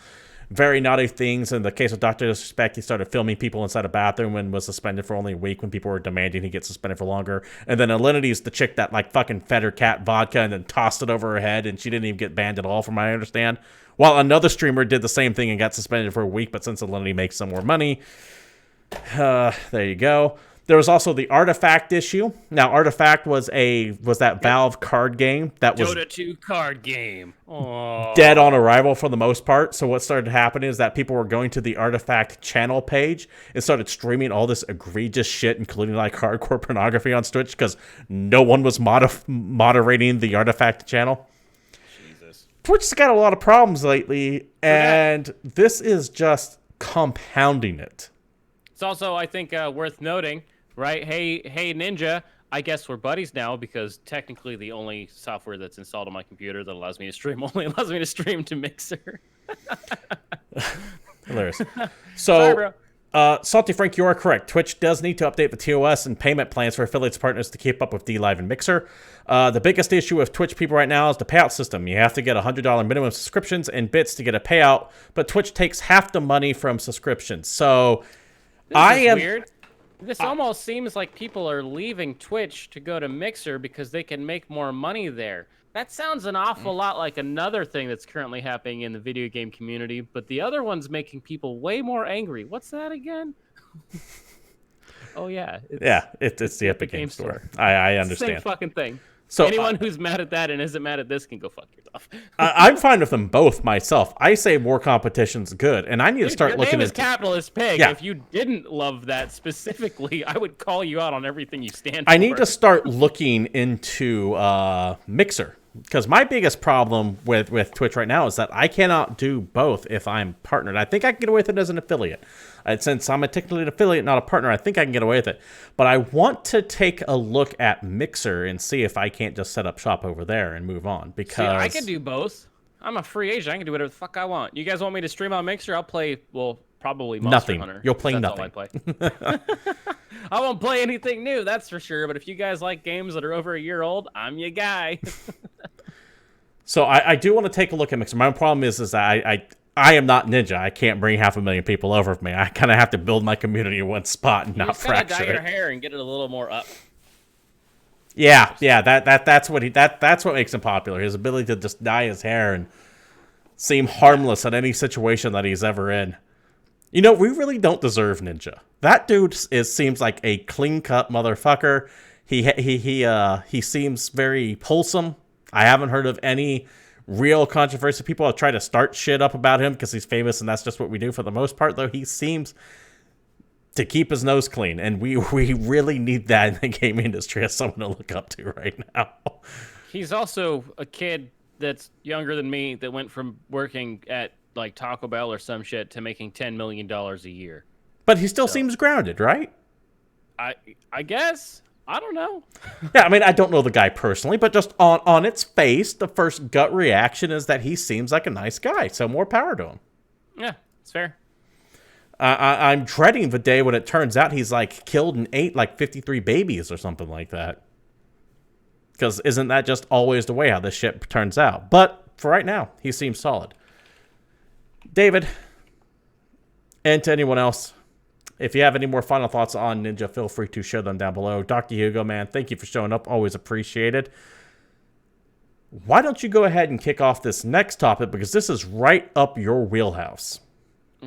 very naughty things. In the case of Dr. Disrespect, he started filming people inside a bathroom and was suspended for only a week when people were demanding he get suspended for longer. And then Alinity is the chick that like fucking fed her cat vodka and then tossed it over her head, and she didn't even get banned at all, from what I understand. While another streamer did the same thing and got suspended for a week, but since Alinity makes some more money, there you go. There was also the Artifact issue. Now, Artifact was that Valve card game that was Dota 2 card game. Aww. Dead on arrival for the most part. So what started happening is that people were going to the Artifact channel page and started streaming all this egregious shit, including like hardcore pornography on Twitch, because no one was moderating the Artifact channel. Jesus. Twitch's got a lot of problems lately, and this is just compounding it. It's also, I think, worth noting, right? Hey, Ninja, I guess we're buddies now, because technically the only software that's installed on my computer that allows me to stream only allows me to stream to Mixer. Hilarious. Sorry, So, bro. Salty Frank, you are correct. Twitch does need to update the TOS and payment plans for affiliates partners to keep up with DLive and Mixer. The biggest issue with Twitch people right now is the payout system. You have to get $100 minimum subscriptions and bits to get a payout, but Twitch takes half the money from subscriptions. So This is weird. This almost seems like people are leaving Twitch to go to Mixer because they can make more money there. That sounds an awful lot like another thing that's currently happening in the video game community, but the other one's making people way more angry. What's that again? Oh, yeah. It's the Epic Game Store. I understand. Same fucking thing. So anyone who's mad at that and isn't mad at this can go fuck yourself. I'm fine with them both myself. I say more competition's good, and I need to start Your looking name is into Capitalist Pig. Yeah. If you didn't love that specifically, I would call you out on everything you stand for. I need to start looking into Mixer, because my biggest problem with Twitch right now is that I cannot do both if I'm partnered. I think I can get away with it as an affiliate. Since I'm technically an affiliate, not a partner, I think I can get away with it. But I want to take a look at Mixer and see if I can't just set up shop over there and move on. Because see, I can do both. I'm a free agent. I can do whatever the fuck I want. You guys want me to stream on Mixer? I'll play, well, probably Monster nothing. Hunter. You'll play That's nothing. all I play. I won't play anything new, that's for sure. But if you guys like games that are over a year old, I'm your guy. So I do want to take a look at Mixer. My problem is that I am not Ninja. I can't bring 500,000 people over with me. I kind of have to build my community in one spot and not fracture dye your it. hair and get it a little more up. Yeah. That's what makes him popular. His ability to just dye his hair and seem harmless in any situation that he's ever in. You know, we really don't deserve Ninja. That dude seems like a clean-cut motherfucker. He seems very wholesome. I haven't heard of any real controversy. People have tried to start shit up about him because he's famous, and that's just what we do for the most part, though. He seems to keep his nose clean, and we really need that in the game industry as someone to look up to right now. He's also a kid that's younger than me that went from working at like Taco Bell or some shit to making $10 million a year. But he still seems grounded, right? I guess. I don't know. Yeah, I mean, I don't know the guy personally, but just on its face, the first gut reaction is that he seems like a nice guy. So more power to him. Yeah, it's fair. I'm dreading the day when it turns out he's like killed and ate like 53 babies or something like that. Because isn't that just always the way how this shit turns out? But for right now, he seems solid. David, and to anyone else, if you have any more final thoughts on Ninja, feel free to share them down below. Dr. Hugo, man, thank you for showing up. Always appreciated. Why don't you go ahead and kick off this next topic, because this is right up your wheelhouse.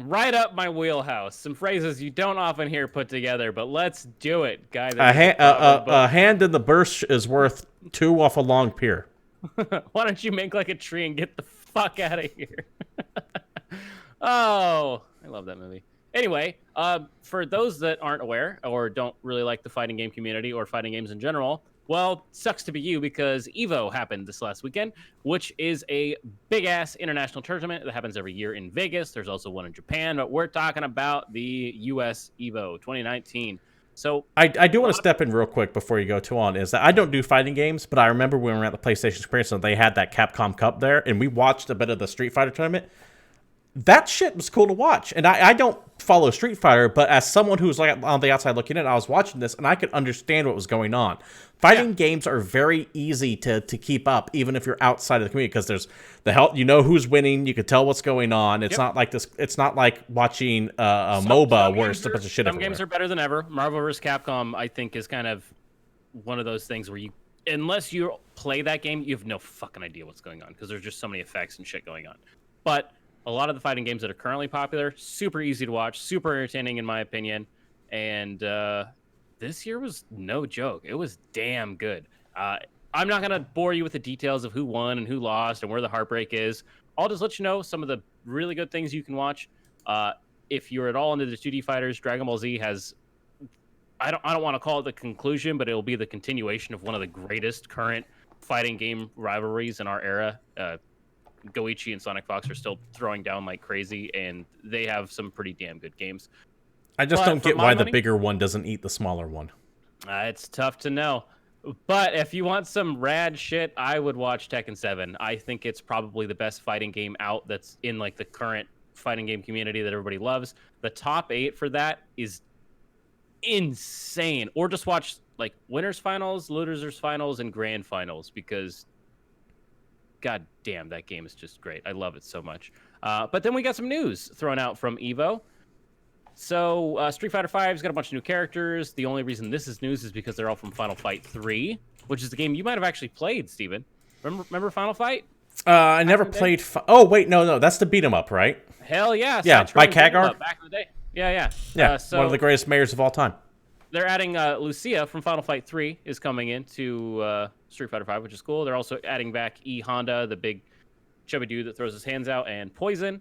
Right up my wheelhouse. Some phrases you don't often hear put together, but let's do it, guy. A hand in the bush is worth 2 off a long pier. Why don't you make like a tree and get the fuck out of here? Oh, I love that movie. Anyway, for those that aren't aware or don't really like the fighting game community or fighting games in general, well, sucks to be you because EVO happened this last weekend, which is a big-ass international tournament that happens every year in Vegas. There's also one in Japan, but we're talking about the US EVO 2019. So I do want to step in real quick before you go too on, is that I don't do fighting games, but I remember when we were at the PlayStation Experience and they had that Capcom Cup there, and we watched a bit of the Street Fighter tournament. That shit was cool to watch. And I don't follow Street Fighter, but as someone who's like on the outside looking in, I was watching this and I could understand what was going on. Fighting games are very easy to keep up, even if you're outside of the community, because there's the help. You know who's winning. You could tell what's going on. It's not like this. It's not like watching a MOBA where it's a bunch of shit. Some games are better than ever. Marvel vs. Capcom, I think, is kind of one of those things where unless you play that game, you have no fucking idea what's going on because there's just so many effects and shit going on. But a lot of the fighting games that are currently popular, super easy to watch, super entertaining in my opinion, and this year was no joke. It was damn good. I'm not going to bore you with the details of who won and who lost and where the heartbreak is. I'll just let you know some of the really good things you can watch. If you're at all into the 2D fighters, Dragon Ball Z has, I don't want to call it the conclusion, but it'll be the continuation of one of the greatest current fighting game rivalries in our era. Goichi and Sonic Fox are still throwing down like crazy, and they have some pretty damn good games. I just don't get why the bigger one doesn't eat the smaller one. It's tough to know. But if you want some rad shit, I would watch Tekken 7. I think it's probably the best fighting game out that's in like the current fighting game community that everybody loves. The top 8 for that is insane. Or just watch like winners finals, losers finals, and grand finals because god damn, that game is just great. I love it so much. But then we got some news thrown out from EVO. So Street Fighter V's got a bunch of new characters. The only reason this is news is because they're all from Final Fight 3, which is the game you might have actually played, Steven. Remember Final Fight? I never played... Oh, wait, no. That's the beat-em-up, right? Hell yeah. Yeah, by Kagar? Back in the day. Yeah. Yeah, one of the greatest mayors of all time. They're adding Lucia from Final Fight 3 is coming into Street Fighter 5, which is cool. They're also adding back E Honda, the big chubby dude that throws his hands out, and Poison.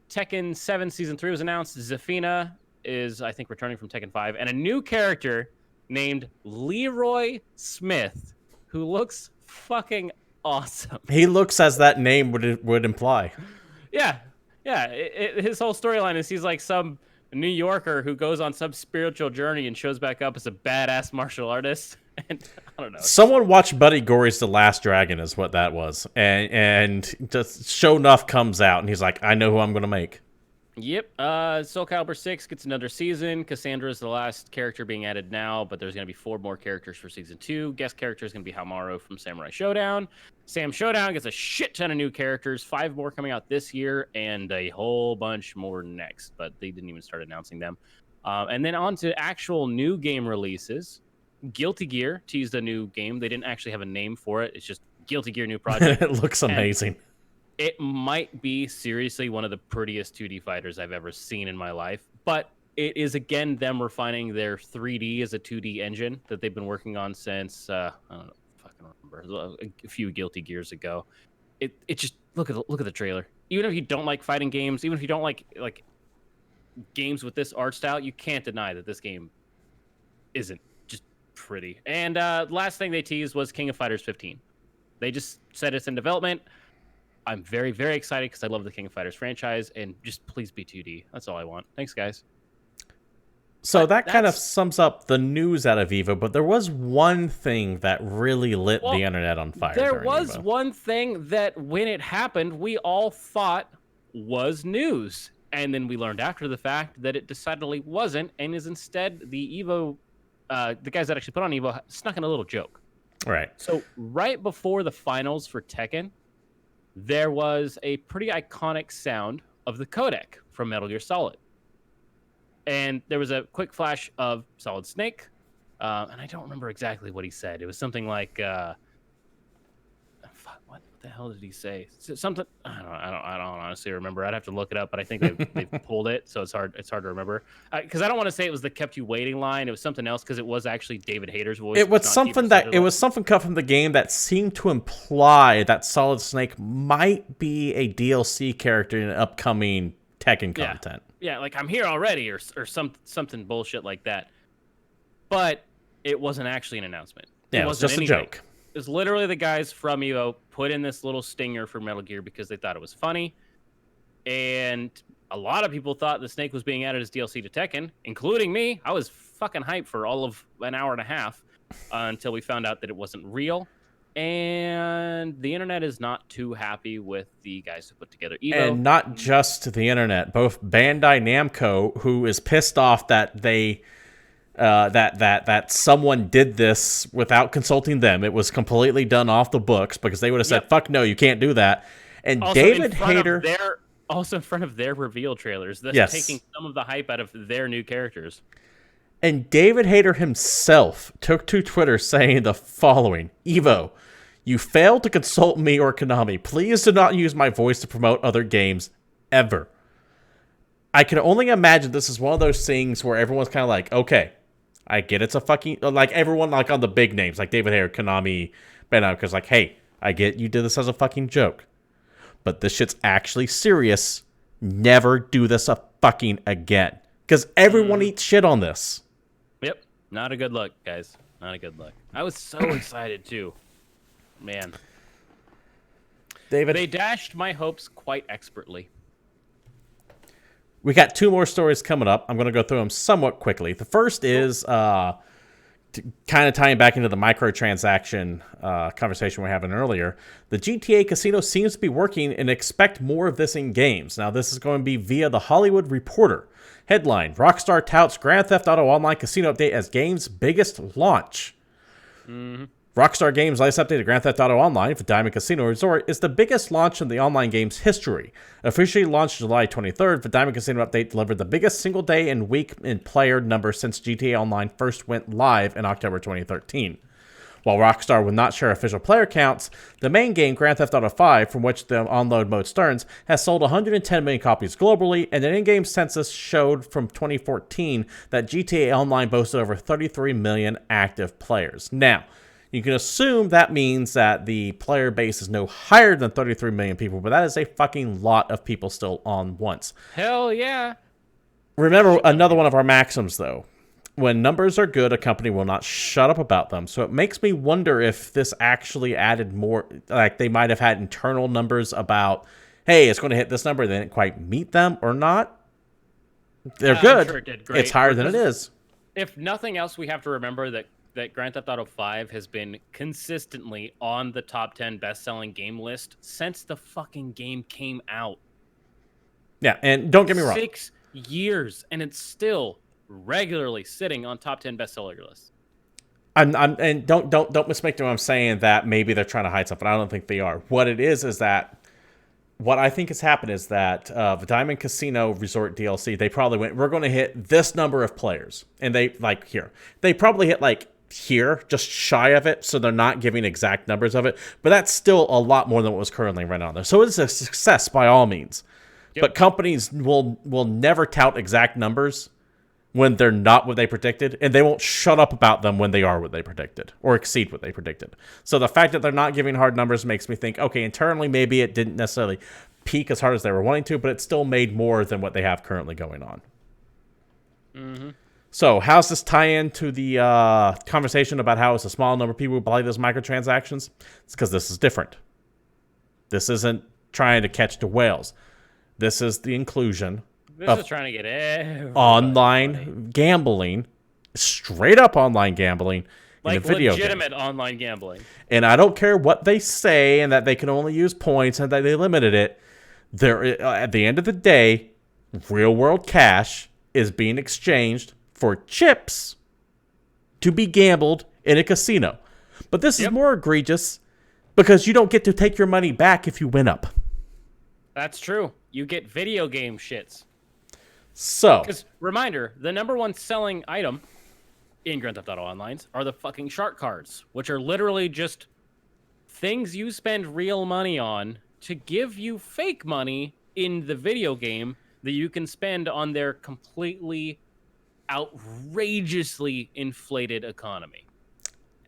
Tekken 7 Season 3 was announced. Zafina is, I think, returning from Tekken 5. And a new character named Leroy Smith, who looks fucking awesome. He looks as that name would imply. Yeah. His whole storyline is he's like some New Yorker who goes on some spiritual journey and shows back up as a badass martial artist. And I don't know. Someone watched Buddy Gory's The Last Dragon is what that was. And just Show Enough comes out and he's like, I know who I'm going to make. Yep. Soul Calibur 6 gets another season. Cassandra's the last character being added now, but there's going to be 4 more characters for Season 2. Guest character is going to be Hamaru from Samurai Showdown. Sam Showdown gets a shit ton of new characters. 5 more coming out this year, and a whole bunch more next, but they didn't even start announcing them. And then on to actual new game releases. Guilty Gear teased a new game. They didn't actually have a name for it. It's just Guilty Gear new project. It looks amazing. And it might be seriously one of the prettiest 2D fighters I've ever seen in my life. But it is, again, them refining their 3D as a 2D engine that they've been working on since, I don't know, fucking remember, a few Guilty Gears ago. It just, look at the trailer. Even if you don't like fighting games, even if you don't like games with this art style, you can't deny that this game isn't just pretty. And last thing they teased was King of Fighters 15. They just said it's in development. I'm very, very excited because I love the King of Fighters franchise, and just please be 2D. That's all I want. Thanks, guys. So that kind of sums up the news out of EVO, but there was one thing that really lit the internet on fire. There was EVO. One thing that, when it happened, we all thought was news. And then we learned after the fact that it decidedly wasn't, and is instead the EVO, the guys that actually put on EVO snuck in a little joke. Right. So right before the finals for Tekken, there was a pretty iconic sound of the codec from Metal Gear Solid. And there was a quick flash of Solid Snake. And I don't remember exactly what he said. It was something like, what the hell did he say? Something I don't honestly remember. I'd have to look it up, but I think they've pulled it, so it's hard to remember. Because I don't want to say it was the kept you waiting line. It was something else because it was actually David Hayter's voice. It was something cut from the game that seemed to imply that Solid Snake might be a DLC character in upcoming Tekken content. Yeah, like I'm here already, or something bullshit like that. But it wasn't actually an announcement. Yeah, it was just anything. A joke. It was literally the guys from EVO put in this little stinger for Metal Gear because they thought it was funny. And a lot of people thought the Snake was being added as DLC to Tekken, including me. I was fucking hyped for all of an hour and a half until we found out that it wasn't real. And the internet is not too happy with the guys who put together EVO. And not just the internet. Both Bandai Namco, who is pissed off that they... that someone did this without consulting them. It was completely done off the books because they would have said, fuck no, you can't do that. And also David Hayter... Also in front of their reveal trailers. That's taking some of the hype out of their new characters. And David Hayter himself took to Twitter saying the following: EVO, you failed to consult me or Konami. Please do not use my voice to promote other games ever. I can only imagine this is one of those things where everyone's kind of like, okay, I get it's a fucking, like everyone like on the big names, like David Hayter, Konami, because like, hey, I get you did this as a fucking joke, but this shit's actually serious. Never do this a fucking again. Because everyone eats shit on this. Yep. Not a good look, guys. Not a good look. I was so excited too. Man. David. They dashed my hopes quite expertly. We got two more stories coming up. I'm going to go through them somewhat quickly. The first is kind of tying back into the microtransaction conversation we were having earlier. The GTA Casino seems to be working and expect more of this in games. Now, this is going to be via the Hollywood Reporter. Headline, Rockstar touts Grand Theft Auto Online Casino update as game's biggest launch. Mm-hmm. Rockstar Games' latest update to Grand Theft Auto Online for Diamond Casino Resort is the biggest launch in the online game's history. Officially launched July 23rd, the Diamond Casino update delivered the biggest single day and week in player numbers since GTA Online first went live in October 2013. While Rockstar will not share official player counts, the main game, Grand Theft Auto V, from which the onload mode starts, has sold 110 million copies globally, and an in-game census showed from 2014 that GTA Online boasted over 33 million active players. Now, you can assume that means that the player base is no higher than 33 million people, but that is a fucking lot of people still on once. Hell yeah. Remember, another one of our maxims, though. When numbers are good, a company will not shut up about them. So it makes me wonder if this actually added more, like they might have had internal numbers about, hey, it's going to hit this number, they didn't quite meet them or not. They're good. Sure it did great. It's higher than it is. If nothing else, we have to remember that Grand Theft Auto 5 has been consistently on the top 10 best-selling game list since the fucking game came out. Yeah, and don't get me wrong. 6 years, and it's still regularly sitting on top 10 bestseller lists. And don't mistake me when I'm saying that maybe they're trying to hide something. I don't think they are. What it is that what I think has happened is that the Diamond Casino Resort DLC, they probably went, we're going to hit this number of players. And they, like, here. They probably hit, like, here, just shy of it, so they're not giving exact numbers of it. But that's still a lot more than what was currently run on there. So it's a success by all means. Yep. But companies will never tout exact numbers when they're not what they predicted, and they won't shut up about them when they are what they predicted or exceed what they predicted. So the fact that they're not giving hard numbers makes me think, okay, internally maybe it didn't necessarily peak as hard as they were wanting to, but it still made more than what they have currently going on. Mm-hmm. So how's this tie into the conversation about how it's a small number of people who buy those microtransactions? It's because this is different. This isn't trying to catch the whales. This is the inclusion This is trying to get everybody online gambling, straight up online gambling, like in a video legitimate game. online gambling. And I don't care what they say and that they can only use points and that they limited it. There, at the end of the day, real world cash is being exchanged for chips to be gambled in a casino. But this is more egregious because you don't get to take your money back if you win up. That's true. You get video game shits. So, because reminder, the number one selling item in Grand Theft Auto Online are the fucking shark cards, which are literally just things you spend real money on to give you fake money in the video game that you can spend on their completely outrageously inflated economy.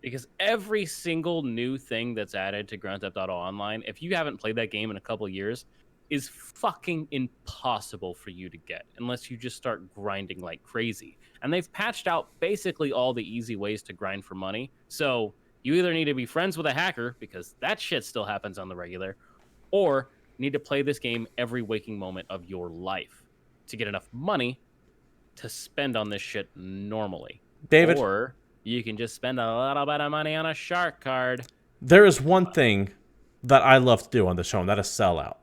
Because every single new thing that's added to Grand Theft Auto Online, if you haven't played that game in a couple of years, is fucking impossible for you to get unless you just start grinding like crazy. And they've patched out basically all the easy ways to grind for money. So you either need to be friends with a hacker, because that shit still happens on the regular, or need to play this game every waking moment of your life to get enough money to spend on this shit normally. David, or you can just spend a little bit of money on a shark card. there is one thing that I love to do on the show, and that is sell out.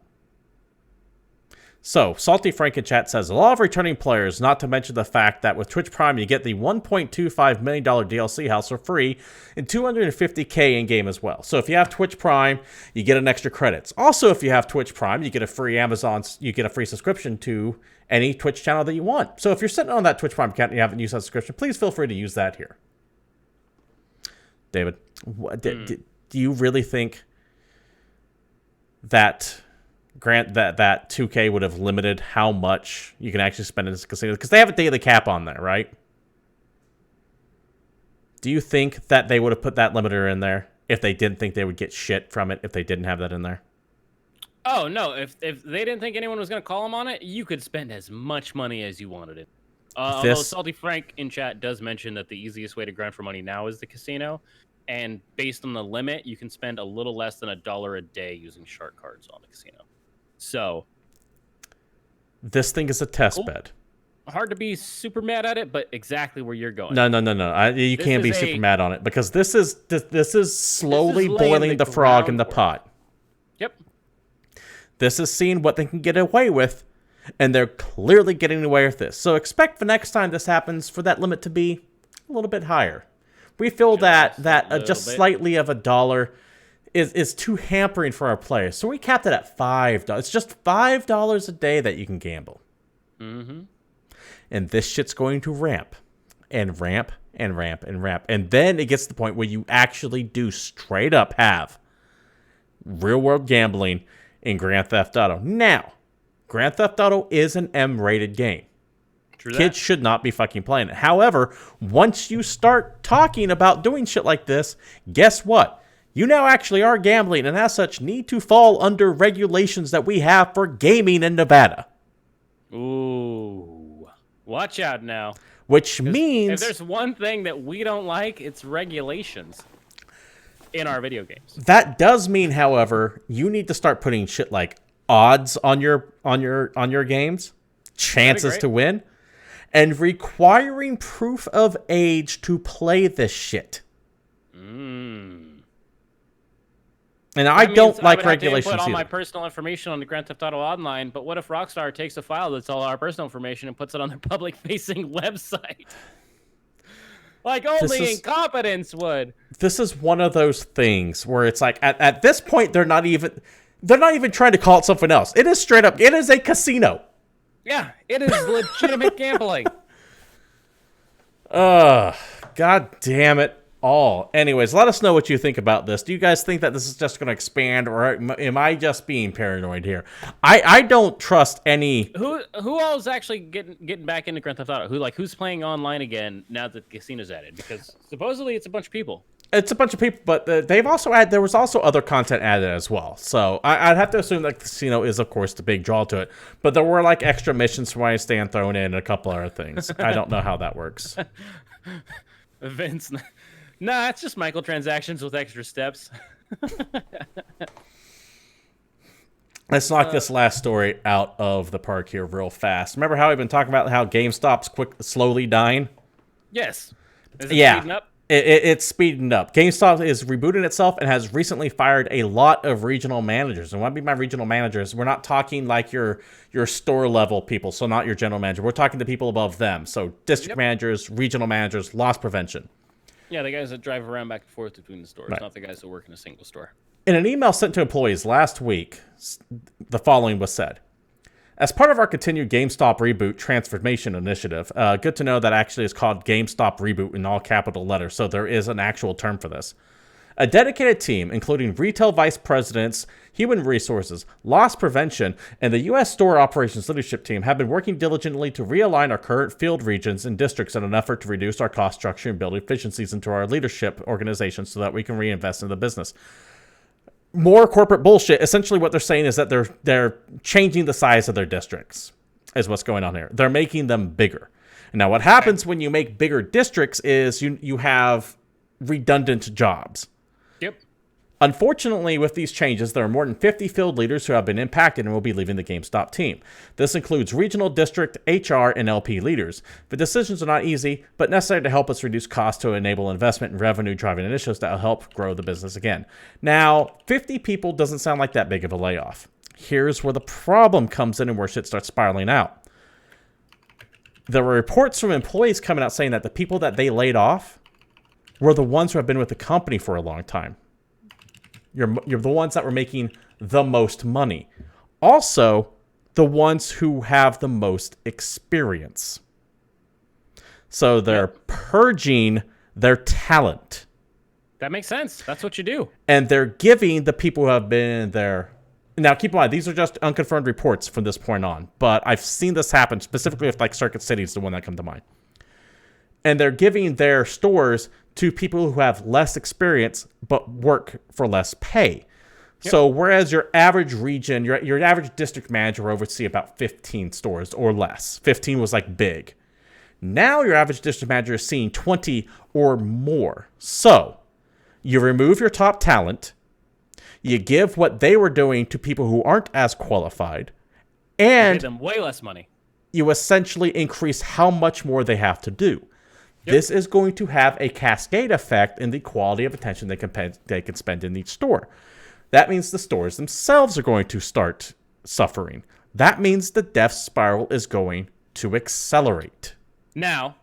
So, Salty Frank in chat says, a lot of returning players, not to mention the fact that with Twitch Prime, you get the $1.25 million DLC house for free and $250K in-game as well. So, if you have Twitch Prime, you get an extra credits. Also, if you have Twitch Prime, you get a free you get a free subscription to any Twitch channel that you want. So, if you're sitting on that Twitch Prime account and you haven't used that subscription, please feel free to use that here. David, do you really think that that 2K would have limited how much you can actually spend in this casino? Because they have a daily cap on there, right? Do you think that they would have put that limiter in there if they didn't think they would get shit from it if they didn't have that in there? Oh, no. If they didn't think anyone was going to call them on it, you could spend as much money as you wanted it. Although Salty Frank in chat does mention that the easiest way to grind for money now is the casino. And based on the limit, you can spend a little less than $1 a day using shark cards on the casino. So, this thing is a test bed. Hard to be super mad at it, but exactly where you're going. No. You can't be super mad on it, because this is slowly boiling the frog in the pot. Yep. This is seeing what they can get away with, and they're clearly getting away with this. So expect the next time this happens for that limit to be a little bit higher. We feel that just slightly of $1 is too hampering for our players. So we capped it at $5. It's just $5 a day that you can gamble. Mm-hmm. And this shit's going to ramp and ramp and ramp and ramp. And then it gets to the point where you actually do straight up have real world gambling in Grand Theft Auto. Now, Grand Theft Auto is an M-rated game. True Kids should not be fucking playing it. However, once you start talking about doing shit like this, guess what? You now actually are gambling, and as such need to fall under regulations that we have for gaming in Nevada. Ooh. Watch out now. Which means... if there's one thing that we don't like, it's regulations in our video games. That does mean, however, you need to start putting shit like odds on your games, chances to win, and requiring proof of age to play this shit. And I don't like regulations either. I put all my either. personal information on the Grand Theft Auto Online, but what if Rockstar takes a file that's all our personal information and puts it on their public-facing website? Like only incompetence would. This is one of those things where it's like at this point they're not even trying to call it something else. It is straight up. It is a casino. Yeah, it is legitimate gambling. God damn it all. Anyways, let us know what you think about this. Do you guys think that this is just going to expand, or am I just being paranoid here? I don't trust any. Who all is actually getting back into Grand Theft Auto? Who's playing online again now that the casino's added? Because supposedly it's a bunch of people. It's a bunch of people, but they've also added. There was also other content added as well. So I'd have to assume that the casino is, of course, the big draw to it. But there were like extra missions for Weinstein thrown in and a couple other things. I don't know how that works. Vince, nah, it's just microtransactions with extra steps. Let's knock this last story out of the park here real fast. Remember how we've been talking about how GameStop's slowly dying? Yes. Is it speeding up? It's speeding up. GameStop is rebooting itself and has recently fired a lot of regional managers. And what I mean by regional managers, we're not talking like your store level people, so not your general manager. We're talking to people above them. So district managers, regional managers, loss prevention. Yeah, the guys that drive around back and forth between the stores, not the guys that work in a single store. In an email sent to employees last week, the following was said. As part of our continued GameStop Reboot Transformation Initiative, good to know that actually is called GameStop Reboot in all capital letters, so there is an actual term for this. A dedicated team, including retail vice presidents, human resources, loss prevention, and the U.S. store operations leadership team, have been working diligently to realign our current field regions and districts in an effort to reduce our cost structure and build efficiencies into our leadership organization so that we can reinvest in the business. More corporate bullshit. Essentially what they're saying is that they're changing the size of their districts is what's going on here. They're making them bigger. Now what happens when you make bigger districts is you have redundant jobs. Yep. Unfortunately, with these changes, there are more than 50 field leaders who have been impacted and will be leaving the GameStop team. This includes regional, district, HR, and LP leaders. The decisions are not easy, but necessary to help us reduce costs to enable investment and revenue-driving initiatives that will help grow the business again. Now, 50 people doesn't sound like that big of a layoff. Here's where the problem comes in and where shit starts spiraling out. There were reports from employees coming out saying that the people that they laid off were the ones who have been with the company for a long time. You're the ones that were making the most money. Also, the ones who have the most experience. So they're purging their talent. That makes sense. That's what you do. And they're giving the people who have been there. Now, keep in mind, these are just unconfirmed reports from this point on. But I've seen this happen, specifically with like Circuit City is the one that comes to mind. And they're giving their stores to people who have less experience but work for less pay. Yep. So whereas your average region, your average district manager will oversee about 15 stores or less. 15 was like big. Now your average district manager is seeing 20 or more. So you remove your top talent, you give what they were doing to people who aren't as qualified, and you pay them way less money. You essentially increase how much more they have to do. Yep. This is going to have a cascade effect in the quality of attention they can spend in each store. That means the stores themselves are going to start suffering. That means the death spiral is going to accelerate. Now,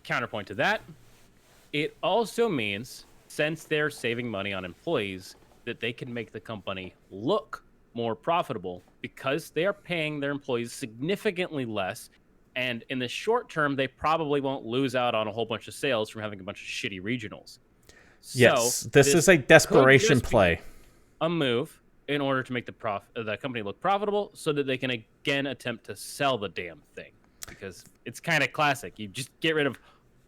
counterpoint to that, it also means, since they're saving money on employees, that they can make the company look more profitable because they are paying their employees significantly less. And in the short term, they probably won't lose out on a whole bunch of sales from having a bunch of shitty regionals. Yes, so this is a desperation play. A move in order to make the company look profitable so that they can again attempt to sell the damn thing. Because it's kind of classic. You just get rid of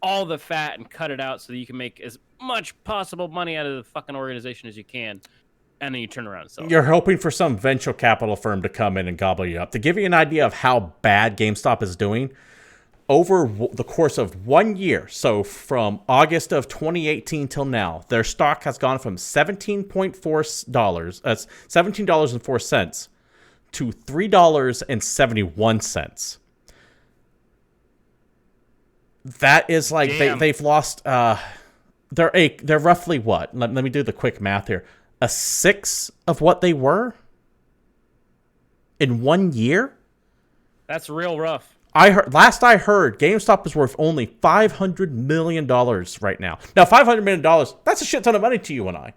all the fat and cut it out so that you can make as much possible money out of the fucking organization as you can. And then you turn around and sell it. You're hoping for some venture capital firm to come in and gobble you up. To give you an idea of how bad GameStop is doing, over the course of 1 year, so from August of 2018 till now, their stock has gone from $17.4, that's $17.04 to $3.71. That is like they've lost. They're roughly what? Let me do the quick math here. A sixth of what they were in 1 year. That's real rough. Last I heard, GameStop is worth only $500 million right now. Now, $500 million, that's a shit ton of money to you and I.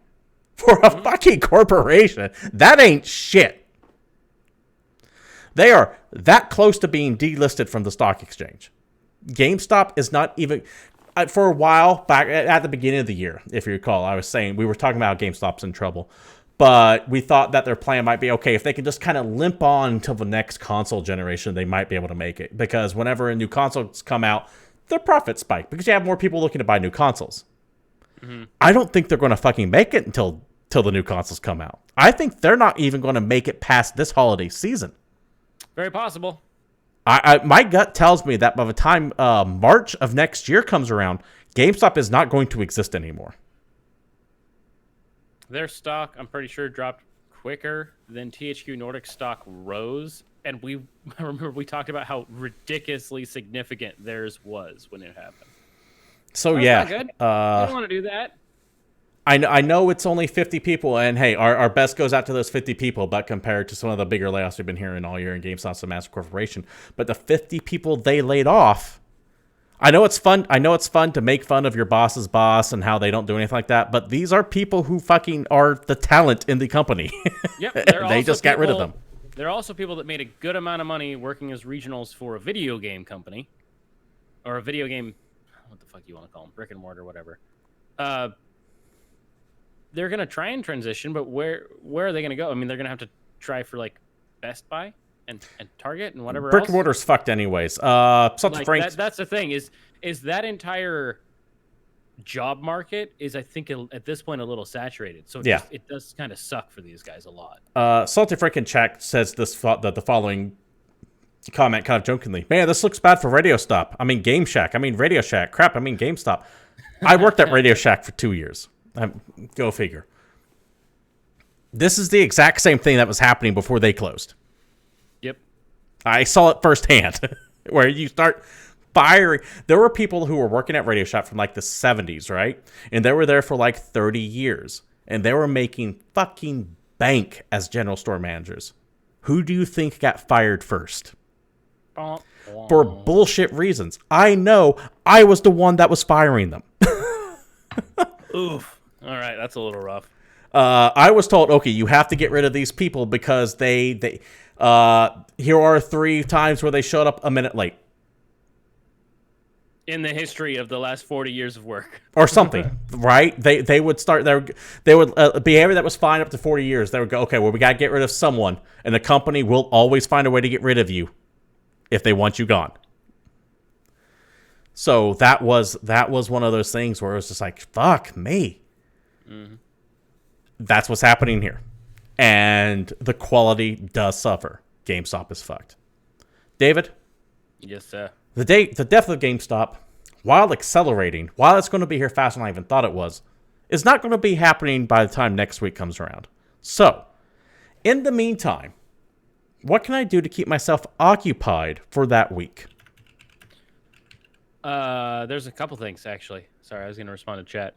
For a fucking corporation, that ain't shit. They are that close to being delisted from the stock exchange. GameStop is not even... For a while, back at the beginning of the year, if you recall, I was saying, we were talking about how GameStop's in trouble. But we thought that their plan might be, okay, if they can just kind of limp on until the next console generation, they might be able to make it. Because whenever new consoles come out, their profits spike. Because you have more people looking to buy new consoles. Mm-hmm. I don't think they're going to fucking make it until the new consoles come out. I think they're not even going to make it past this holiday season. Very possible. My gut tells me that by the time March of next year comes around, GameStop is not going to exist anymore. Their stock, I'm pretty sure, dropped quicker than THQ Nordic stock rose. And I remember we talked about how ridiculously significant theirs was when it happened. So yeah. Not good. I don't want to do that. I know it's only 50 people, and hey, our best goes out to those 50 people, but compared to some of the bigger layoffs we've been hearing all year in GameStop's a massive corporation. But the 50 people they laid off, I know it's fun to make fun of your boss's boss and how they don't do anything like that, but these are people who fucking are the talent in the company. Yep, they just got rid of them. There are also people that made a good amount of money working as regionals for a video game company. Or a video game, what the fuck you want to call them, brick and mortar, whatever. they're gonna try and transition, but where are they gonna go? I mean, they're gonna have to try for like Best Buy and Target and whatever Brick else. and mortar's fucked anyways. Something Like Frank. that's the thing is that entire job market is, I think, at this point a little saturated. So it does kind of suck for these guys a lot. Salty Frank in chat says the following comment kind of jokingly. Man, this looks bad for Radio Stop. I mean Game Shack. I mean Radio Shack. Crap, I mean GameStop. I worked at Radio Shack for 2 years. Go figure. This is the exact same thing that was happening before they closed. Yep. I saw it firsthand. Where you start firing. There were people who were working at Radio Shack from like the 70s, right? And they were there for like 30 years. And they were making fucking bank as general store managers. Who do you think got fired first? For bullshit reasons. I know. I was the one that was firing them. Oof. All right, that's a little rough. I was told, okay, you have to get rid of these people because they here are 3 times where they showed up a minute late. In the history of the last 40 years of work. Or something, right? They would start they would behavior that was fine up to 40 years. They would go, okay, well, we got to get rid of someone, and the company will always find a way to get rid of you if they want you gone. So that was one of those things where it was just like, fuck me. Mm-hmm. That's what's happening here. And the quality does suffer. GameStop is fucked. David? Yes, sir. The death of GameStop, while accelerating, while it's going to be here faster than I even thought it was, is not going to be happening by the time next week comes around. So, in the meantime, what can I do to keep myself occupied for that week? There's a couple things, actually. Sorry, I was going to respond to chat.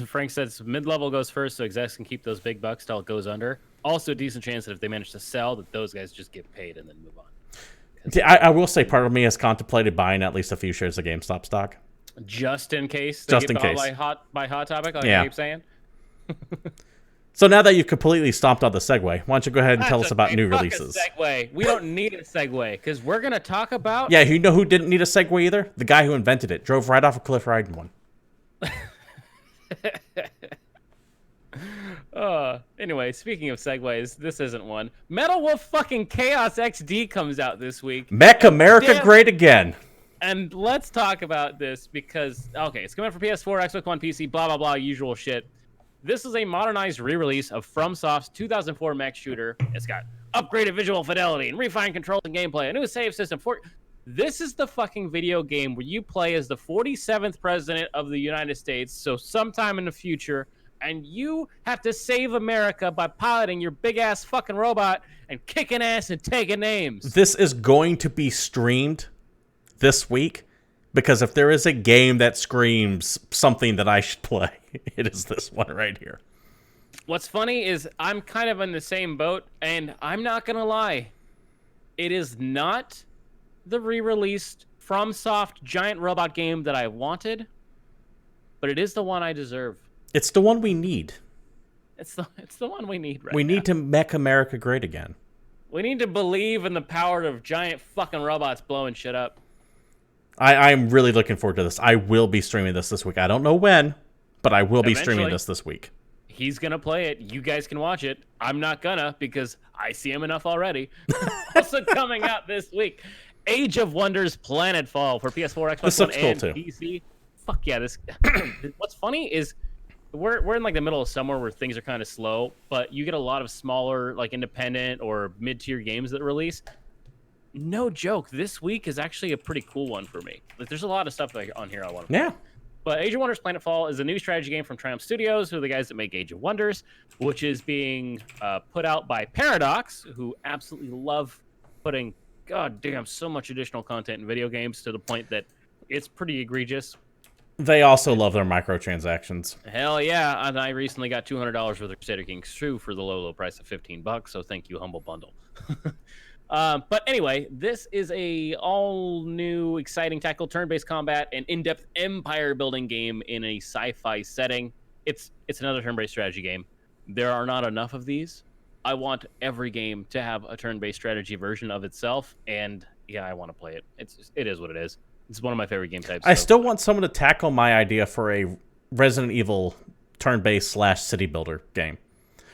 Frank says mid-level goes first, so execs can keep those big bucks till it goes under. Also, a decent chance that if they manage to sell, that those guys just get paid and then move on. I will say part of me has contemplated buying at least a few shares of GameStop stock. Just in case? Just in case. By hot topic, like I keep saying? So now that you've completely stomped on the segue, why don't you go ahead and tell us about new releases? Segue. We don't need a segue, because we're going to talk about... Yeah, you know who didn't need a segue either? The guy who invented it. Drove right off a cliff riding one. Anyway, speaking of segues, this isn't one. Metal Wolf fucking Chaos XD comes out this week. Make America great again. And let's talk about this because, okay, it's coming out for PS4, Xbox One, PC, blah, blah, blah, usual shit. This is a modernized re-release of FromSoft's 2004 mech shooter. It's got upgraded visual fidelity and refined controls and gameplay, a new save system. This is the fucking video game where you play as the 47th president of the United States, so sometime in the future, and you have to save America by piloting your big-ass fucking robot and kicking ass and taking names. This is going to be streamed this week, because if there is a game that screams something that I should play, it is this one right here. What's funny is I'm kind of in the same boat, and I'm not going to lie. It is not the re-released FromSoft giant robot game that I wanted, but it is the one I deserve. It's the one we need. It's the one we need right now. We need to make America great again. We need to believe in the power of giant fucking robots blowing shit up. I'm really looking forward to this. I will be streaming this week. I don't know when, but I will be streaming this week. He's going to play it. You guys can watch it. I'm not gonna because I see him enough already. Also coming out this week, Age of Wonders Planetfall for PS4, Xbox One, and PC. Fuck yeah, this. What's funny is we're in like the middle of summer where things are kind of slow, but you get a lot of smaller, like independent or mid-tier games that release. No joke, this week is actually a pretty cool one for me. Like, there's a lot of stuff on here I want to play. Yeah. But Age of Wonders Planetfall is a new strategy game from Triumph Studios, who are the guys that make Age of Wonders, which is being put out by Paradox, who absolutely love putting, goddamn, so much additional content in video games to the point that it's pretty egregious. They also love their microtransactions. Hell yeah, and I recently got $200 worth of Crusader Kings 2 for the low price of $15, so thank you, Humble Bundle. But anyway, this is a all-new, exciting tactical turn-based combat and in-depth empire-building game in a sci-fi setting. It's another turn-based strategy game. There are not enough of these. I want every game to have a turn-based strategy version of itself, and yeah, I want to play it. It is what it is. It's one of my favorite game types. I still want someone to tackle my idea for a Resident Evil turn-based slash city builder game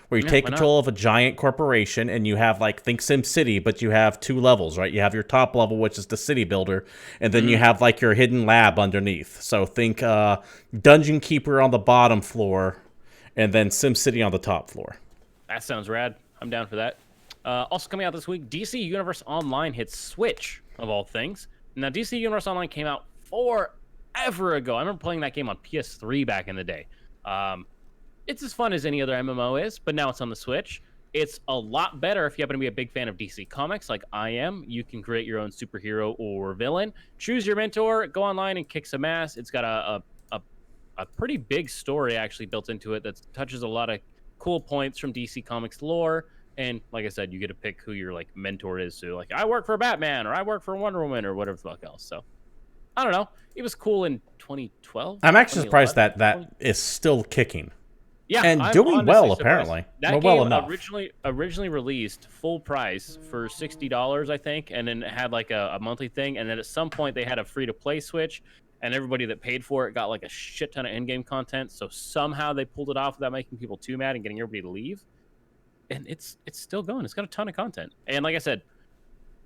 where you Yeah, take why not? control of a giant corporation and you have like think Sim City, but you have 2 levels, right? You have your top level, which is the city builder, and then you have like your hidden lab underneath. So think Dungeon Keeper on the bottom floor, and then Sim City on the top floor. That sounds rad. I'm down for that. Also coming out this week, DC Universe Online hits Switch, of all things. Now, DC Universe Online came out forever ago. I remember playing that game on PS3 back in the day. It's as fun as any other MMO is, but now it's on the Switch. It's a lot better if you happen to be a big fan of DC Comics like I am. You can create your own superhero or villain, choose your mentor, go online and kick some ass. It's got a pretty big story actually built into it that touches a lot of cool points from DC Comics lore. And like I said, you get to pick who your like mentor is. So like, I work for Batman or I work for Wonder Woman or whatever the fuck else. So I don't know. It was cool in 2012. I'm actually surprised that is still kicking. Yeah, and I'm doing well surprised. apparently. That well game enough. originally released full price for $60, I think, and then it had like a monthly thing. And then at some point they had a free to play switch, and everybody that paid for it got like a shit ton of in-game content. So somehow they pulled it off without making people too mad and getting everybody to leave. And it's still going. It's got a ton of content. And like I said,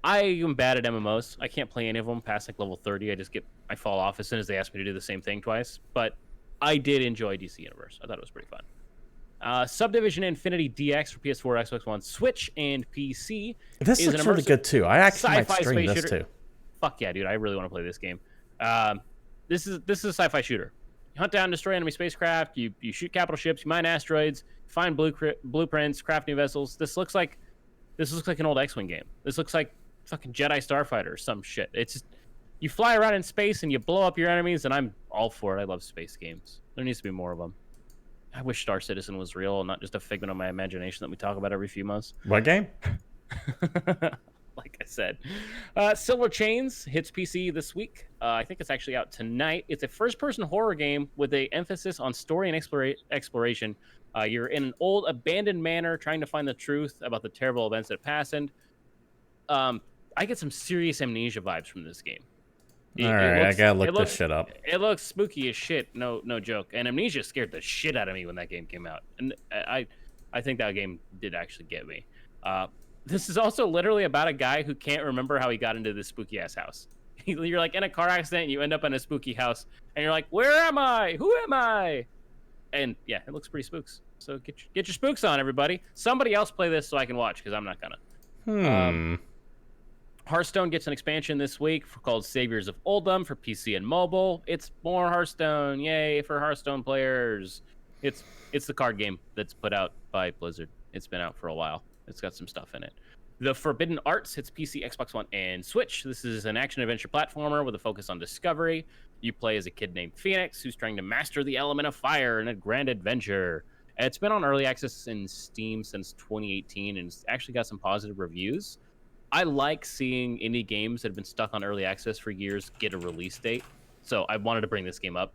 I am bad at MMOs. I can't play any of them past like level 30. I fall off as soon as they ask me to do the same thing twice. But I did enjoy DC Universe. I thought it was pretty fun. Subdivision Infinity DX for PS4, Xbox One, Switch, and PC. This looks really good too. I actually might stream this too. Fuck yeah, dude! I really want to play this game. This is a sci-fi shooter. You hunt down, destroy enemy spacecraft. You shoot capital ships. You mine asteroids. Find blueprints. Craft new vessels. This looks like an old X-wing game. This looks like fucking Jedi Starfighter or some shit. It's just, you fly around in space and you blow up your enemies, and I'm all for it. I love space games. There needs to be more of them. I wish Star Citizen was real and not just a figment of my imagination that we talk about every few months. What game? Like I said. Silver Chains hits PC this week. I think it's actually out tonight. It's a first-person horror game with an emphasis on story and exploration. You're in an old abandoned manor trying to find the truth about the terrible events that happened. I get some serious Amnesia vibes from this game. All right, I gotta look this shit up. It looks spooky as shit, no joke. And Amnesia scared the shit out of me when that game came out, and I think that game did actually get me. This is also literally about a guy who can't remember how he got into this spooky ass house. You're like in a car accident, you end up in a spooky house, and you're like, "Where am I? Who am I?" And yeah, it looks pretty spooks. So get your spooks on, everybody. Somebody else play this so I can watch, because I'm not gonna. Hearthstone gets an expansion this week called Saviors of Oldham for PC and mobile. It's more Hearthstone. Yay for Hearthstone players. It's the card game that's put out by Blizzard. It's been out for a while. It's got some stuff in it. The Forbidden Arts hits PC, Xbox One, and Switch. This is an action-adventure platformer with a focus on discovery. You play as a kid named Phoenix who's trying to master the element of fire in a grand adventure. It's been on early access in Steam since 2018, and it's actually got some positive reviews. I like seeing indie games that have been stuck on early access for years get a release date. So I wanted to bring this game up.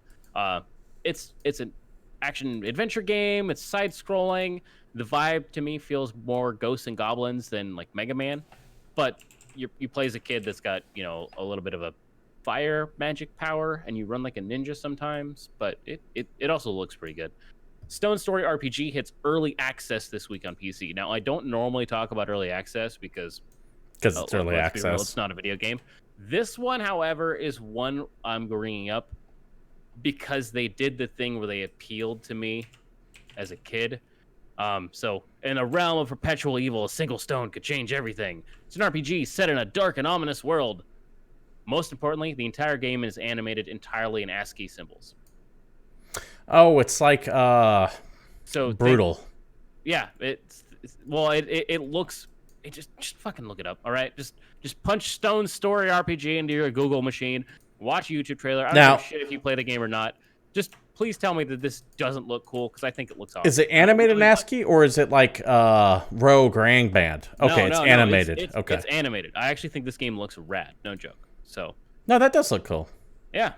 It's an action adventure game. It's side scrolling. The vibe to me feels more Ghosts and Goblins than like Mega Man, but you play as a kid that's got, you know, a little bit of a fire magic power, and you run like a ninja sometimes, but it also looks pretty good. Stone Story RPG hits early access this week on PC. Now, I don't normally talk about early access because it's early access. It's not a video game. This one, however, is one I'm bringing up because they did the thing where they appealed to me as a kid. So, in a realm of perpetual evil, a single stone could change everything. It's an RPG set in a dark and ominous world. Most importantly, the entire game is animated entirely in ASCII symbols. Oh, it's like so brutal. It looks. Just fucking look it up, all right? Just punch Stone Story RPG into your Google machine. Watch a YouTube trailer. I don't give a shit if you play the game or not. Just please tell me that this doesn't look cool, because I think it looks awesome. Is it animated in ASCII, or is it like Rogue Gang Band? Okay, it's animated. It's animated. I actually think this game looks rad. No joke. So. No, that does look cool. Yeah.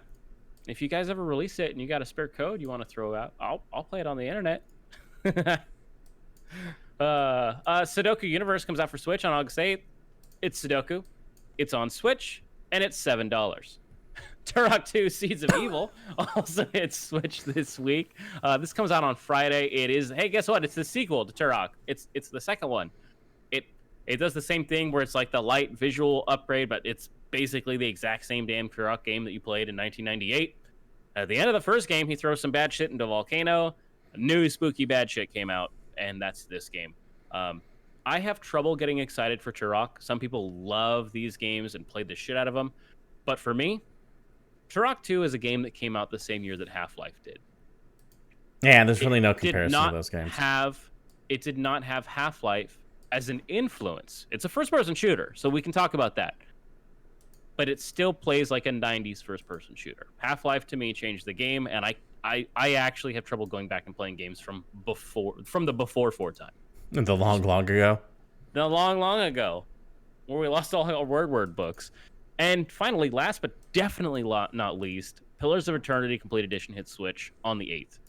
If you guys ever release it and you got a spare code you want to throw out, I'll play it on the internet. Sudoku Universe comes out for Switch on August 8th. It's Sudoku. It's on Switch, and it's $7. Turok 2 Seeds of Evil also hit Switch this week. This comes out on Friday. It is, hey, guess what? It's the sequel to Turok. It's the second one. It does the same thing where it's like the light visual upgrade, but it's basically the exact same damn Turok game that you played in 1998. At the end of the first game, he throws some bad shit into a volcano. New spooky bad shit came out, and that's this game. I have trouble getting excited for Turok. Some people love these games and played the shit out of them. But for me, Turok 2 is a game that came out the same year that Half-Life did. Yeah, there's really no comparison to those games. It did not have Half-Life as an influence. It's a first-person shooter, so we can talk about that. But it still plays like a 90s first-person shooter. Half-Life, to me, changed the game, and I actually have trouble going back and playing games from the before 4 time. The long ago? The long ago, where we lost all our word books. And finally, last but definitely not least, Pillars of Eternity Complete Edition hits Switch on the 8th.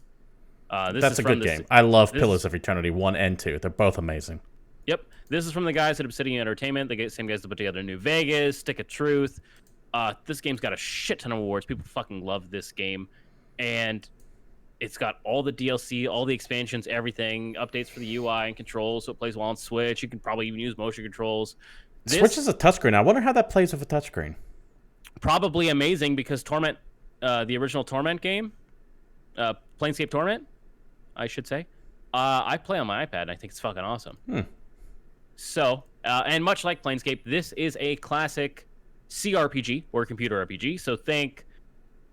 That's a good game. I love Pillars of Eternity 1 and 2. They're both amazing. Yep. This is from the guys at Obsidian Entertainment. The same guys that put together New Vegas, Stick of Truth. This game's got a shit ton of awards. People fucking love this game. And it's got all the DLC, all the expansions, everything, updates for the UI and controls, so it plays well on Switch. You can probably even use motion controls. Switch is a touchscreen. I wonder how that plays with a touchscreen. Probably amazing because Torment, the original Torment game, Planescape Torment, I should say, I play on my iPad, and I think it's fucking awesome. So, and much like Planescape, this is a classic CRPG, or computer RPG. So think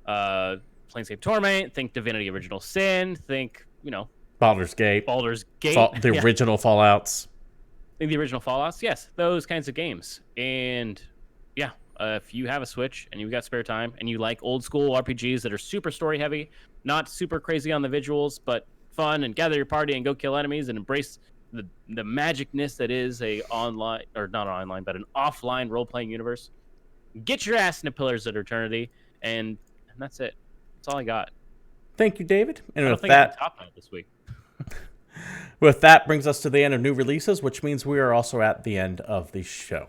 Planescape Torment, think Divinity Original Sin, think, Baldur's Gate. The original Fallouts. Think the original Fallouts, yes, those kinds of games. And yeah, if you have a Switch and you've got spare time and you like old school RPGs that are super story heavy, not super crazy on the visuals, but fun, and gather your party and go kill enemies and embrace the magicness that is a online, or not online, but an offline role-playing universe, get your ass into Pillars of Eternity, and that's it. That's all I got. Thank you, David. And I with think that, I'm top note this week. With that brings us to the end of new releases, which means we are also at the end of the show.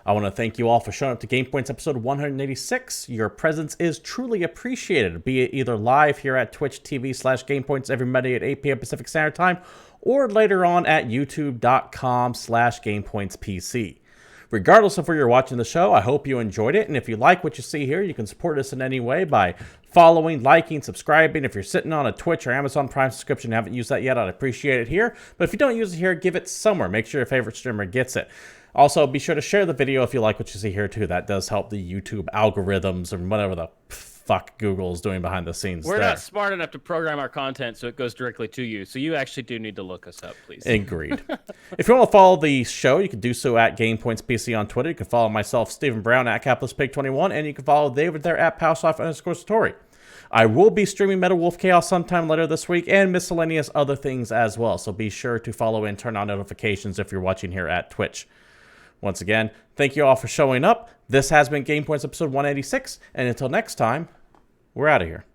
I want to thank you all for showing up to GamePoints episode 186. Your presence is truly appreciated, be it either live here at Twitch TV/GamePoints every Monday at 8 p.m. Pacific Standard Time, or later on at youtube.com/GamePointsPC. Regardless of where you're watching the show, I hope you enjoyed it, and if you like what you see here, you can support us in any way by following, liking, subscribing. If you're sitting on a Twitch or Amazon Prime subscription and haven't used that yet, I'd appreciate it here. But if you don't use it here, give it somewhere. Make sure your favorite streamer gets it. Also, be sure to share the video if you like what you see here, too. That does help the YouTube algorithms or whatever the fuck Google is doing behind the scenes. We're not smart enough to program our content so it goes directly to you. So you actually do need to look us up, please. Agreed. If you want to follow the show, you can do so at GamePoints PC on Twitter. You can follow myself, Stephen Brown, at CapitalistPig21, and you can follow David there at Powsoft_Satori. I will be streaming Metal Wolf Chaos sometime later this week and miscellaneous other things as well. So be sure to follow and turn on notifications if you're watching here at Twitch. Once again, thank you all for showing up. This has been GamePoints episode 186, and until next time, we're out of here.